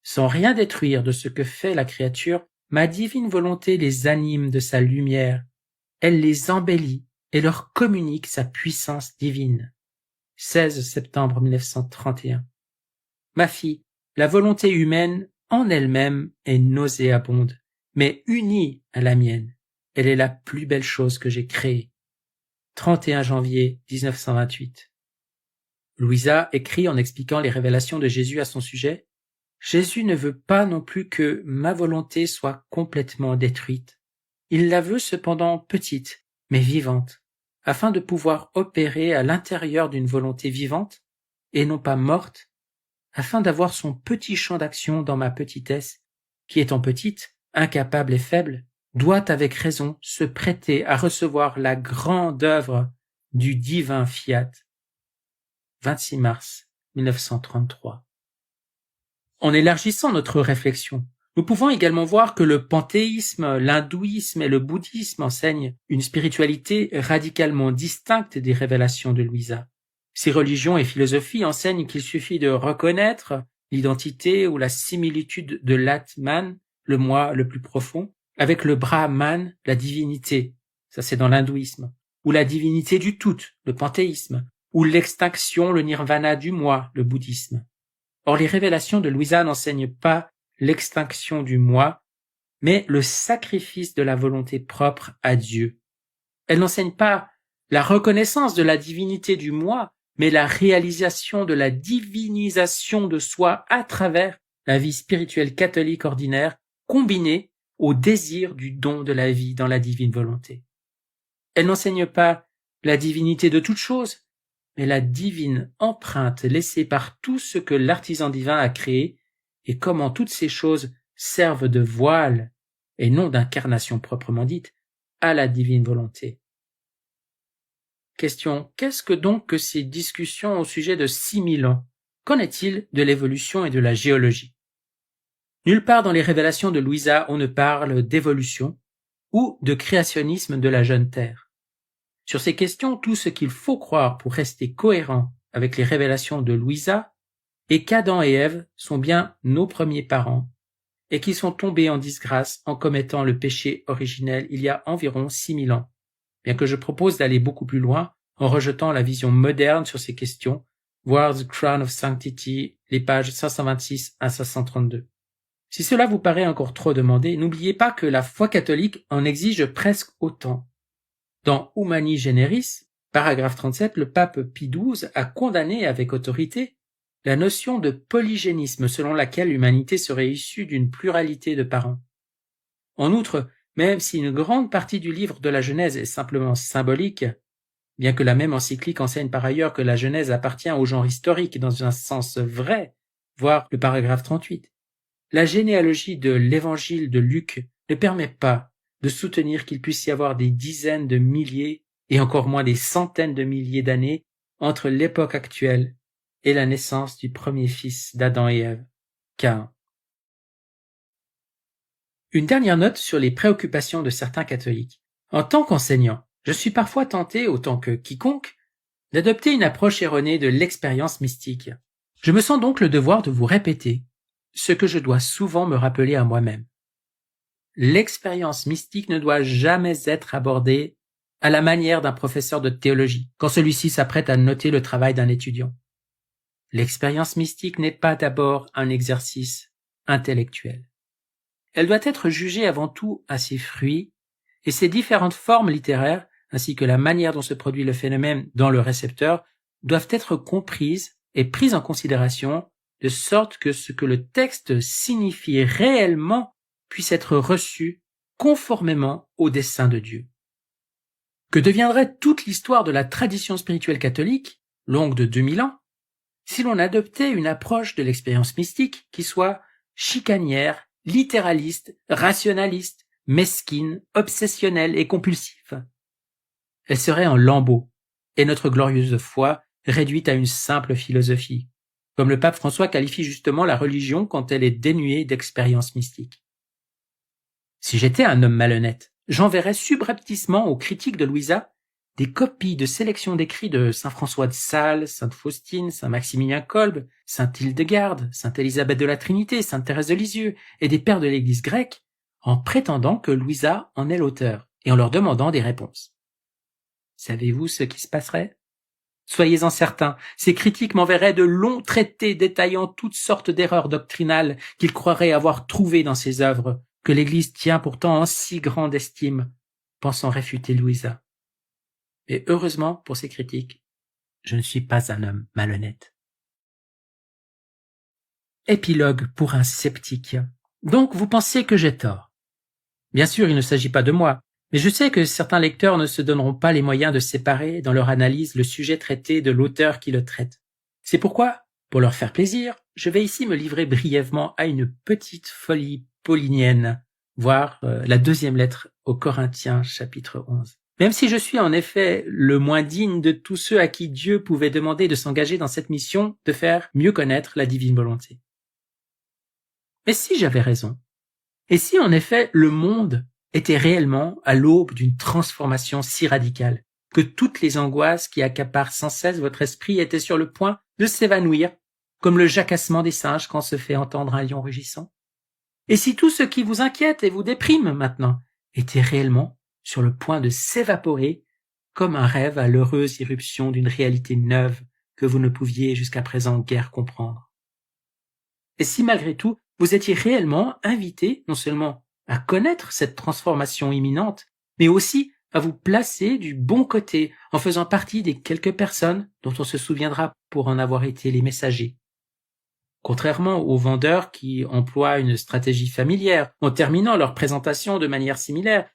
Sans rien détruire de ce que fait la créature, ma divine volonté les anime de sa lumière. Elle les embellit et leur communique sa puissance divine. 16 septembre 1931. Ma fille, la volonté humaine en elle-même est nauséabonde, mais unie à la mienne, elle est la plus belle chose que j'ai créée. 31 janvier 1928. Louisa écrit en expliquant les révélations de Jésus à son sujet: Jésus ne veut pas non plus que ma volonté soit complètement détruite. Il la veut cependant petite, mais vivante, afin de pouvoir opérer à l'intérieur d'une volonté vivante, et non pas morte, afin d'avoir son petit champ d'action dans ma petitesse, qui étant petite, incapable et faible, doit avec raison se prêter à recevoir la grande œuvre du divin fiat. 26 mars 1933. En élargissant notre réflexion, nous pouvons également voir que le panthéisme, l'hindouisme et le bouddhisme enseignent une spiritualité radicalement distincte des révélations de Louisa. Ces religions et philosophies enseignent qu'il suffit de reconnaître l'identité ou la similitude de l'Atman, le moi le plus profond, avec le Brahman, la divinité, ça c'est dans l'hindouisme, ou la divinité du tout, le panthéisme, ou l'extinction, le nirvana du moi, le bouddhisme. Or, les révélations de Louisa n'enseignent pas l'extinction du moi, mais le sacrifice de la volonté propre à Dieu. Elles n'enseignent pas la reconnaissance de la divinité du moi, mais la réalisation de la divinisation de soi à travers la vie spirituelle catholique ordinaire, combinée au désir du don de la vie dans la divine volonté. Elles n'enseignent pas la divinité de toute chose, mais la divine empreinte laissée par tout ce que l'artisan divin a créé et comment toutes ces choses servent de voile, et non d'incarnation proprement dite, à la divine volonté. Question: qu'est-ce que donc que ces discussions au sujet de 6000 ans? Qu'en est-il de l'évolution et de la géologie? Nulle part dans les révélations de Louisa on ne parle d'évolution ou de créationnisme de la jeune Terre. Sur ces questions, tout ce qu'il faut croire pour rester cohérent avec les révélations de Louisa est qu'Adam et Ève sont bien nos premiers parents et qu'ils sont tombés en disgrâce en commettant le péché originel il y a environ 6000 ans, bien que je propose d'aller beaucoup plus loin en rejetant la vision moderne sur ces questions, voir The Crown of Sanctity, les pages 526 à 532. Si cela vous paraît encore trop demandé, n'oubliez pas que la foi catholique en exige presque autant. Dans Humani Generis, paragraphe 37, le pape Pie XII a condamné avec autorité la notion de polygénisme selon laquelle l'humanité serait issue d'une pluralité de parents. En outre, Même si une grande partie du livre de la Genèse est simplement symbolique, bien que la même encyclique enseigne par ailleurs que la Genèse appartient au genre historique dans un sens vrai, voire le paragraphe 38, la généalogie de l'évangile de Luc ne permet pas de soutenir qu'il puisse y avoir des dizaines de milliers et encore moins des centaines de milliers d'années entre l'époque actuelle et la naissance du premier fils d'Adam et Ève, Caïn. Une dernière note sur les préoccupations de certains catholiques. En tant qu'enseignant, je suis parfois tenté, autant que quiconque, d'adopter une approche erronée de l'expérience mystique. Je me sens donc le devoir de vous répéter ce que je dois souvent me rappeler à moi-même. L'expérience mystique ne doit jamais être abordée à la manière d'un professeur de théologie, quand celui-ci s'apprête à noter le travail d'un étudiant. L'expérience mystique n'est pas d'abord un exercice intellectuel. Elle doit être jugée avant tout à ses fruits, et ses différentes formes littéraires, ainsi que la manière dont se produit le phénomène dans le récepteur, doivent être comprises et prises en considération, de sorte que ce que le texte signifie réellement puisse être reçu conformément au dessein de Dieu. Que deviendrait toute l'histoire de la tradition spirituelle catholique, longue de 2000 ans, si l'on adoptait une approche de l'expérience mystique qui soit chicanière, littéraliste, rationaliste, mesquine, obsessionnelle et compulsive? Elle serait en lambeaux, et notre glorieuse foi réduite à une simple philosophie, comme le pape François qualifie justement la religion quand elle est dénuée d'expérience mystique. Si j'étais un homme malhonnête, j'enverrais subrepticement aux critiques de Louisa des copies de sélections d'écrits de saint François de Sales, sainte Faustine, saint Maximilien Kolbe, sainte Hildegarde, sainte Élisabeth de la Trinité, sainte Thérèse de Lisieux et des pères de l'Église grecque, en prétendant que Louisa en est l'auteur et en leur demandant des réponses. Savez-vous ce qui se passerait? Soyez-en certains, ces critiques m'enverraient de longs traités détaillant toutes sortes d'erreurs doctrinales qu'ils croiraient avoir trouvées dans ces œuvres, que l'Église tient pourtant en si grande estime, pensant réfuter Louisa. Mais heureusement pour ces critiques, je ne suis pas un homme malhonnête. Épilogue pour un sceptique. Donc vous pensez que j'ai tort. Bien sûr, il ne s'agit pas de moi, mais je sais que certains lecteurs ne se donneront pas les moyens de séparer dans leur analyse le sujet traité de l'auteur qui le traite. C'est pourquoi, pour leur faire plaisir, je vais ici me livrer brièvement à une petite folie paulinienne, voire la deuxième lettre aux Corinthiens chapitre 11. Même si je suis en effet le moins digne de tous ceux à qui Dieu pouvait demander de s'engager dans cette mission de faire mieux connaître la divine volonté. Mais si j'avais raison, et si en effet le monde était réellement à l'aube d'une transformation si radicale, que toutes les angoisses qui accaparent sans cesse votre esprit étaient sur le point de s'évanouir, comme le jacassement des singes quand se fait entendre un lion rugissant, et si tout ce qui vous inquiète et vous déprime maintenant était réellement sur le point de s'évaporer comme un rêve à l'heureuse irruption d'une réalité neuve que vous ne pouviez jusqu'à présent guère comprendre. Et si malgré tout, vous étiez réellement invité non seulement à connaître cette transformation imminente, mais aussi à vous placer du bon côté en faisant partie des quelques personnes dont on se souviendra pour en avoir été les messagers. Contrairement aux vendeurs qui emploient une stratégie familière en terminant leur présentation de manière similaire,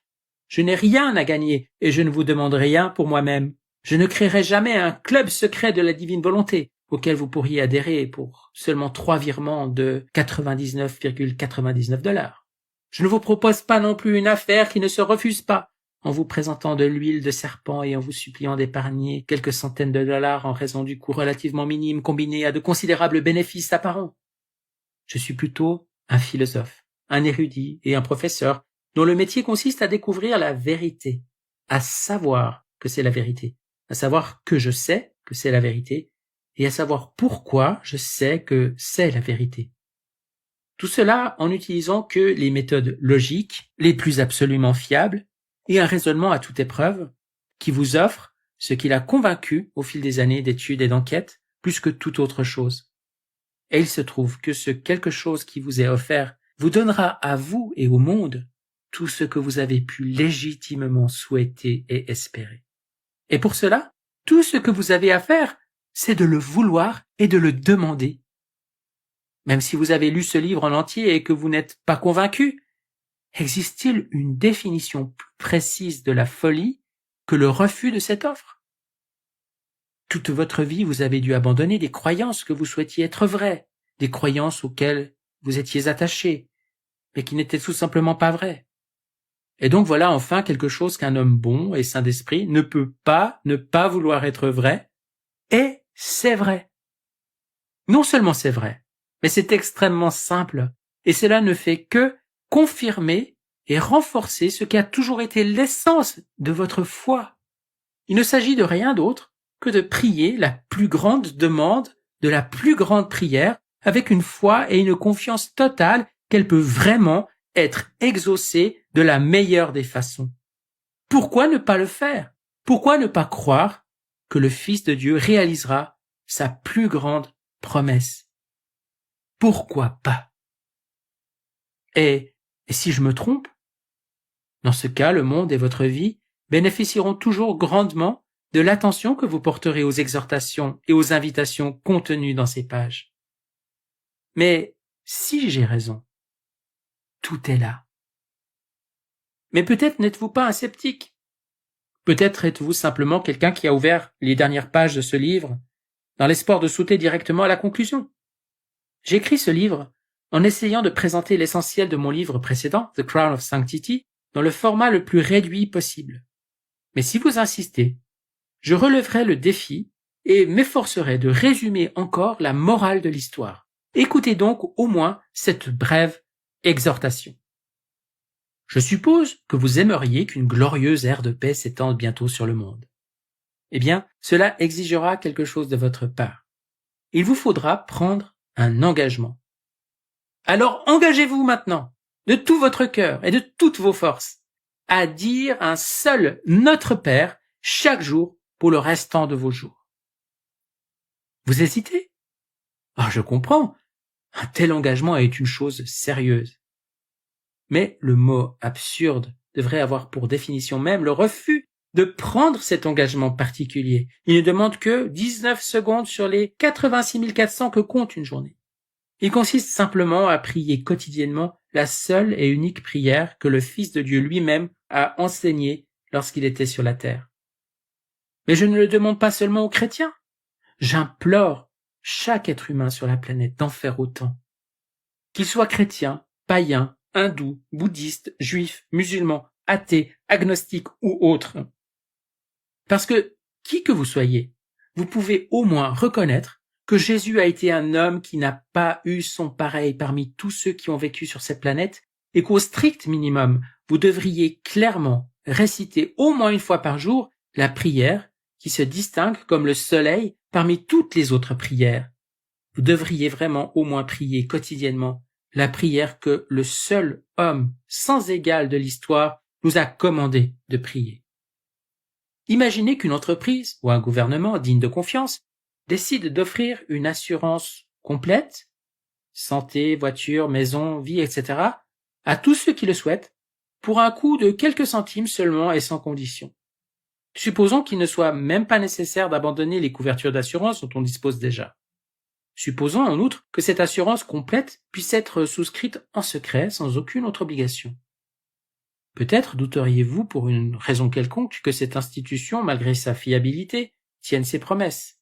je n'ai rien à gagner et je ne vous demande rien pour moi-même. Je ne créerai jamais un club secret de la divine volonté auquel vous pourriez adhérer pour seulement 3 virements de 99,99 $. Je ne vous propose pas non plus une affaire qui ne se refuse pas en vous présentant de l'huile de serpent et en vous suppliant d'épargner quelques centaines de dollars en raison du coût relativement minime combiné à de considérables bénéfices apparents. Je suis plutôt un philosophe, un érudit et un professeur dont le métier consiste à découvrir la vérité, à savoir que c'est la vérité, à savoir que je sais que c'est la vérité, et à savoir pourquoi je sais que c'est la vérité. Tout cela en n'utilisant que les méthodes logiques, les plus absolument fiables, et un raisonnement à toute épreuve, qui vous offre ce qu'il a convaincu au fil des années d'études et d'enquêtes, plus que toute autre chose. Et il se trouve que ce quelque chose qui vous est offert vous donnera à vous et au monde tout ce que vous avez pu légitimement souhaiter et espérer. Et pour cela, tout ce que vous avez à faire, c'est de le vouloir et de le demander. Même si vous avez lu ce livre en entier et que vous n'êtes pas convaincu, Existe-t-il une définition plus précise de la folie que le refus de cette offre? Toute votre vie, vous avez dû abandonner des croyances que vous souhaitiez être vraies, des croyances auxquelles vous étiez attaché, mais qui n'étaient tout simplement pas vraies. Et donc voilà enfin quelque chose qu'un homme bon et sain d'esprit ne peut pas ne pas vouloir être vrai, et c'est vrai. Non seulement c'est vrai, mais c'est extrêmement simple, et cela ne fait que confirmer et renforcer ce qui a toujours été l'essence de votre foi. Il ne s'agit de rien d'autre que de prier la plus grande demande de la plus grande prière avec une foi et une confiance totale qu'elle peut vraiment être exaucée de la meilleure des façons. Pourquoi ne pas le faire? Pourquoi ne pas croire que le Fils de Dieu réalisera sa plus grande promesse? Pourquoi pas? Et si je me trompe? Dans ce cas, le monde et votre vie bénéficieront toujours grandement de l'attention que vous porterez aux exhortations et aux invitations contenues dans ces pages. Mais si j'ai raison, tout est là. Mais peut-être n'êtes-vous pas un sceptique. Peut-être êtes-vous simplement quelqu'un qui a ouvert les dernières pages de ce livre dans l'espoir de sauter directement à la conclusion. J'écris ce livre en essayant de présenter l'essentiel de mon livre précédent, The Crown of Sanctity, dans le format le plus réduit possible. Mais si vous insistez, je relèverai le défi et m'efforcerai de résumer encore la morale de l'histoire. Écoutez donc au moins cette brève exhortation. Je suppose que vous aimeriez qu'une glorieuse ère de paix s'étende bientôt sur le monde. Eh bien, cela exigera quelque chose de votre part. Il vous faudra prendre un engagement. Alors engagez-vous maintenant, de tout votre cœur et de toutes vos forces, à dire un seul Notre Père chaque jour pour le restant de vos jours. Vous hésitez? Ah, je comprends. Un tel engagement est une chose sérieuse. Mais le mot absurde devrait avoir pour définition même le refus de prendre cet engagement particulier. Il ne demande que 19 secondes sur les 86 400 que compte une journée. Il consiste simplement à prier quotidiennement la seule et unique prière que le Fils de Dieu lui-même a enseignée lorsqu'il était sur la terre. Mais je ne le demande pas seulement aux chrétiens. J'implore chaque être humain sur la planète d'en faire autant. Qu'il soit chrétien, païen, hindou, bouddhiste, juif, musulman, athée, agnostique ou autre. Parce que, qui que vous soyez, vous pouvez au moins reconnaître que Jésus a été un homme qui n'a pas eu son pareil parmi tous ceux qui ont vécu sur cette planète et qu'au strict minimum, vous devriez clairement réciter au moins une fois par jour la prière qui se distingue comme le soleil parmi toutes les autres prières. Vous devriez vraiment au moins prier quotidiennement la prière que le seul homme sans égal de l'histoire nous a commandé de prier. Imaginez qu'une entreprise ou un gouvernement digne de confiance décide d'offrir une assurance complète, santé, voiture, maison, vie, etc., à tous ceux qui le souhaitent, pour un coût de quelques centimes seulement et sans condition. Supposons qu'il ne soit même pas nécessaire d'abandonner les couvertures d'assurance dont on dispose déjà. Supposons en outre que cette assurance complète puisse être souscrite en secret sans aucune autre obligation. Peut-être douteriez-vous pour une raison quelconque que cette institution, malgré sa fiabilité, tienne ses promesses.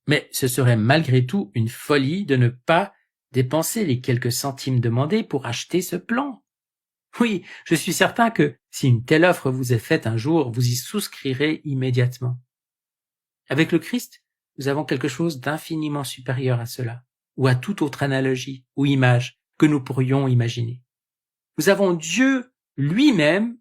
Mais ce serait malgré tout une folie de ne pas dépenser les quelques centimes demandés pour acheter ce plan. Oui, je suis certain que si une telle offre vous est faite un jour, vous y souscrirez immédiatement. Avec le Christ, nous avons quelque chose d'infiniment supérieur à cela, ou à toute autre analogie ou image que nous pourrions imaginer. Nous avons Dieu lui-même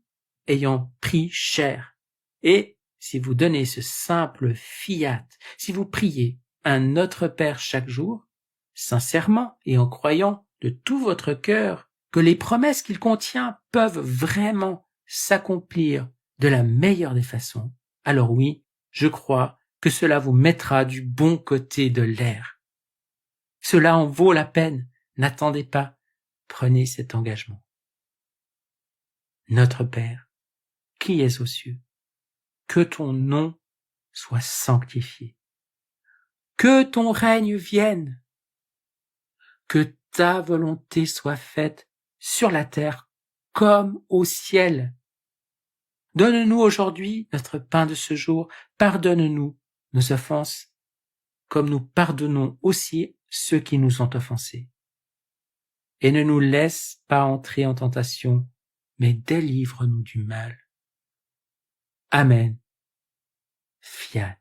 ayant pris chair. Et si vous donnez ce simple fiat, si vous priez un Notre Père chaque jour, sincèrement et en croyant de tout votre cœur que les promesses qu'il contient peuvent vraiment s'accomplir de la meilleure des façons, alors oui, je crois que cela vous mettra du bon côté de l'air. Cela en vaut la peine. N'attendez pas. Prenez cet engagement. Notre Père, qui es aux cieux, que ton nom soit sanctifié. Que ton règne vienne. Que ta volonté soit faite sur la terre comme au ciel. Donne-nous aujourd'hui notre pain de ce jour. Pardonne-nous nos offenses, comme nous pardonnons aussi ceux qui nous ont offensés. Et ne nous laisse pas entrer en tentation, mais délivre-nous du mal. Amen. Fiat.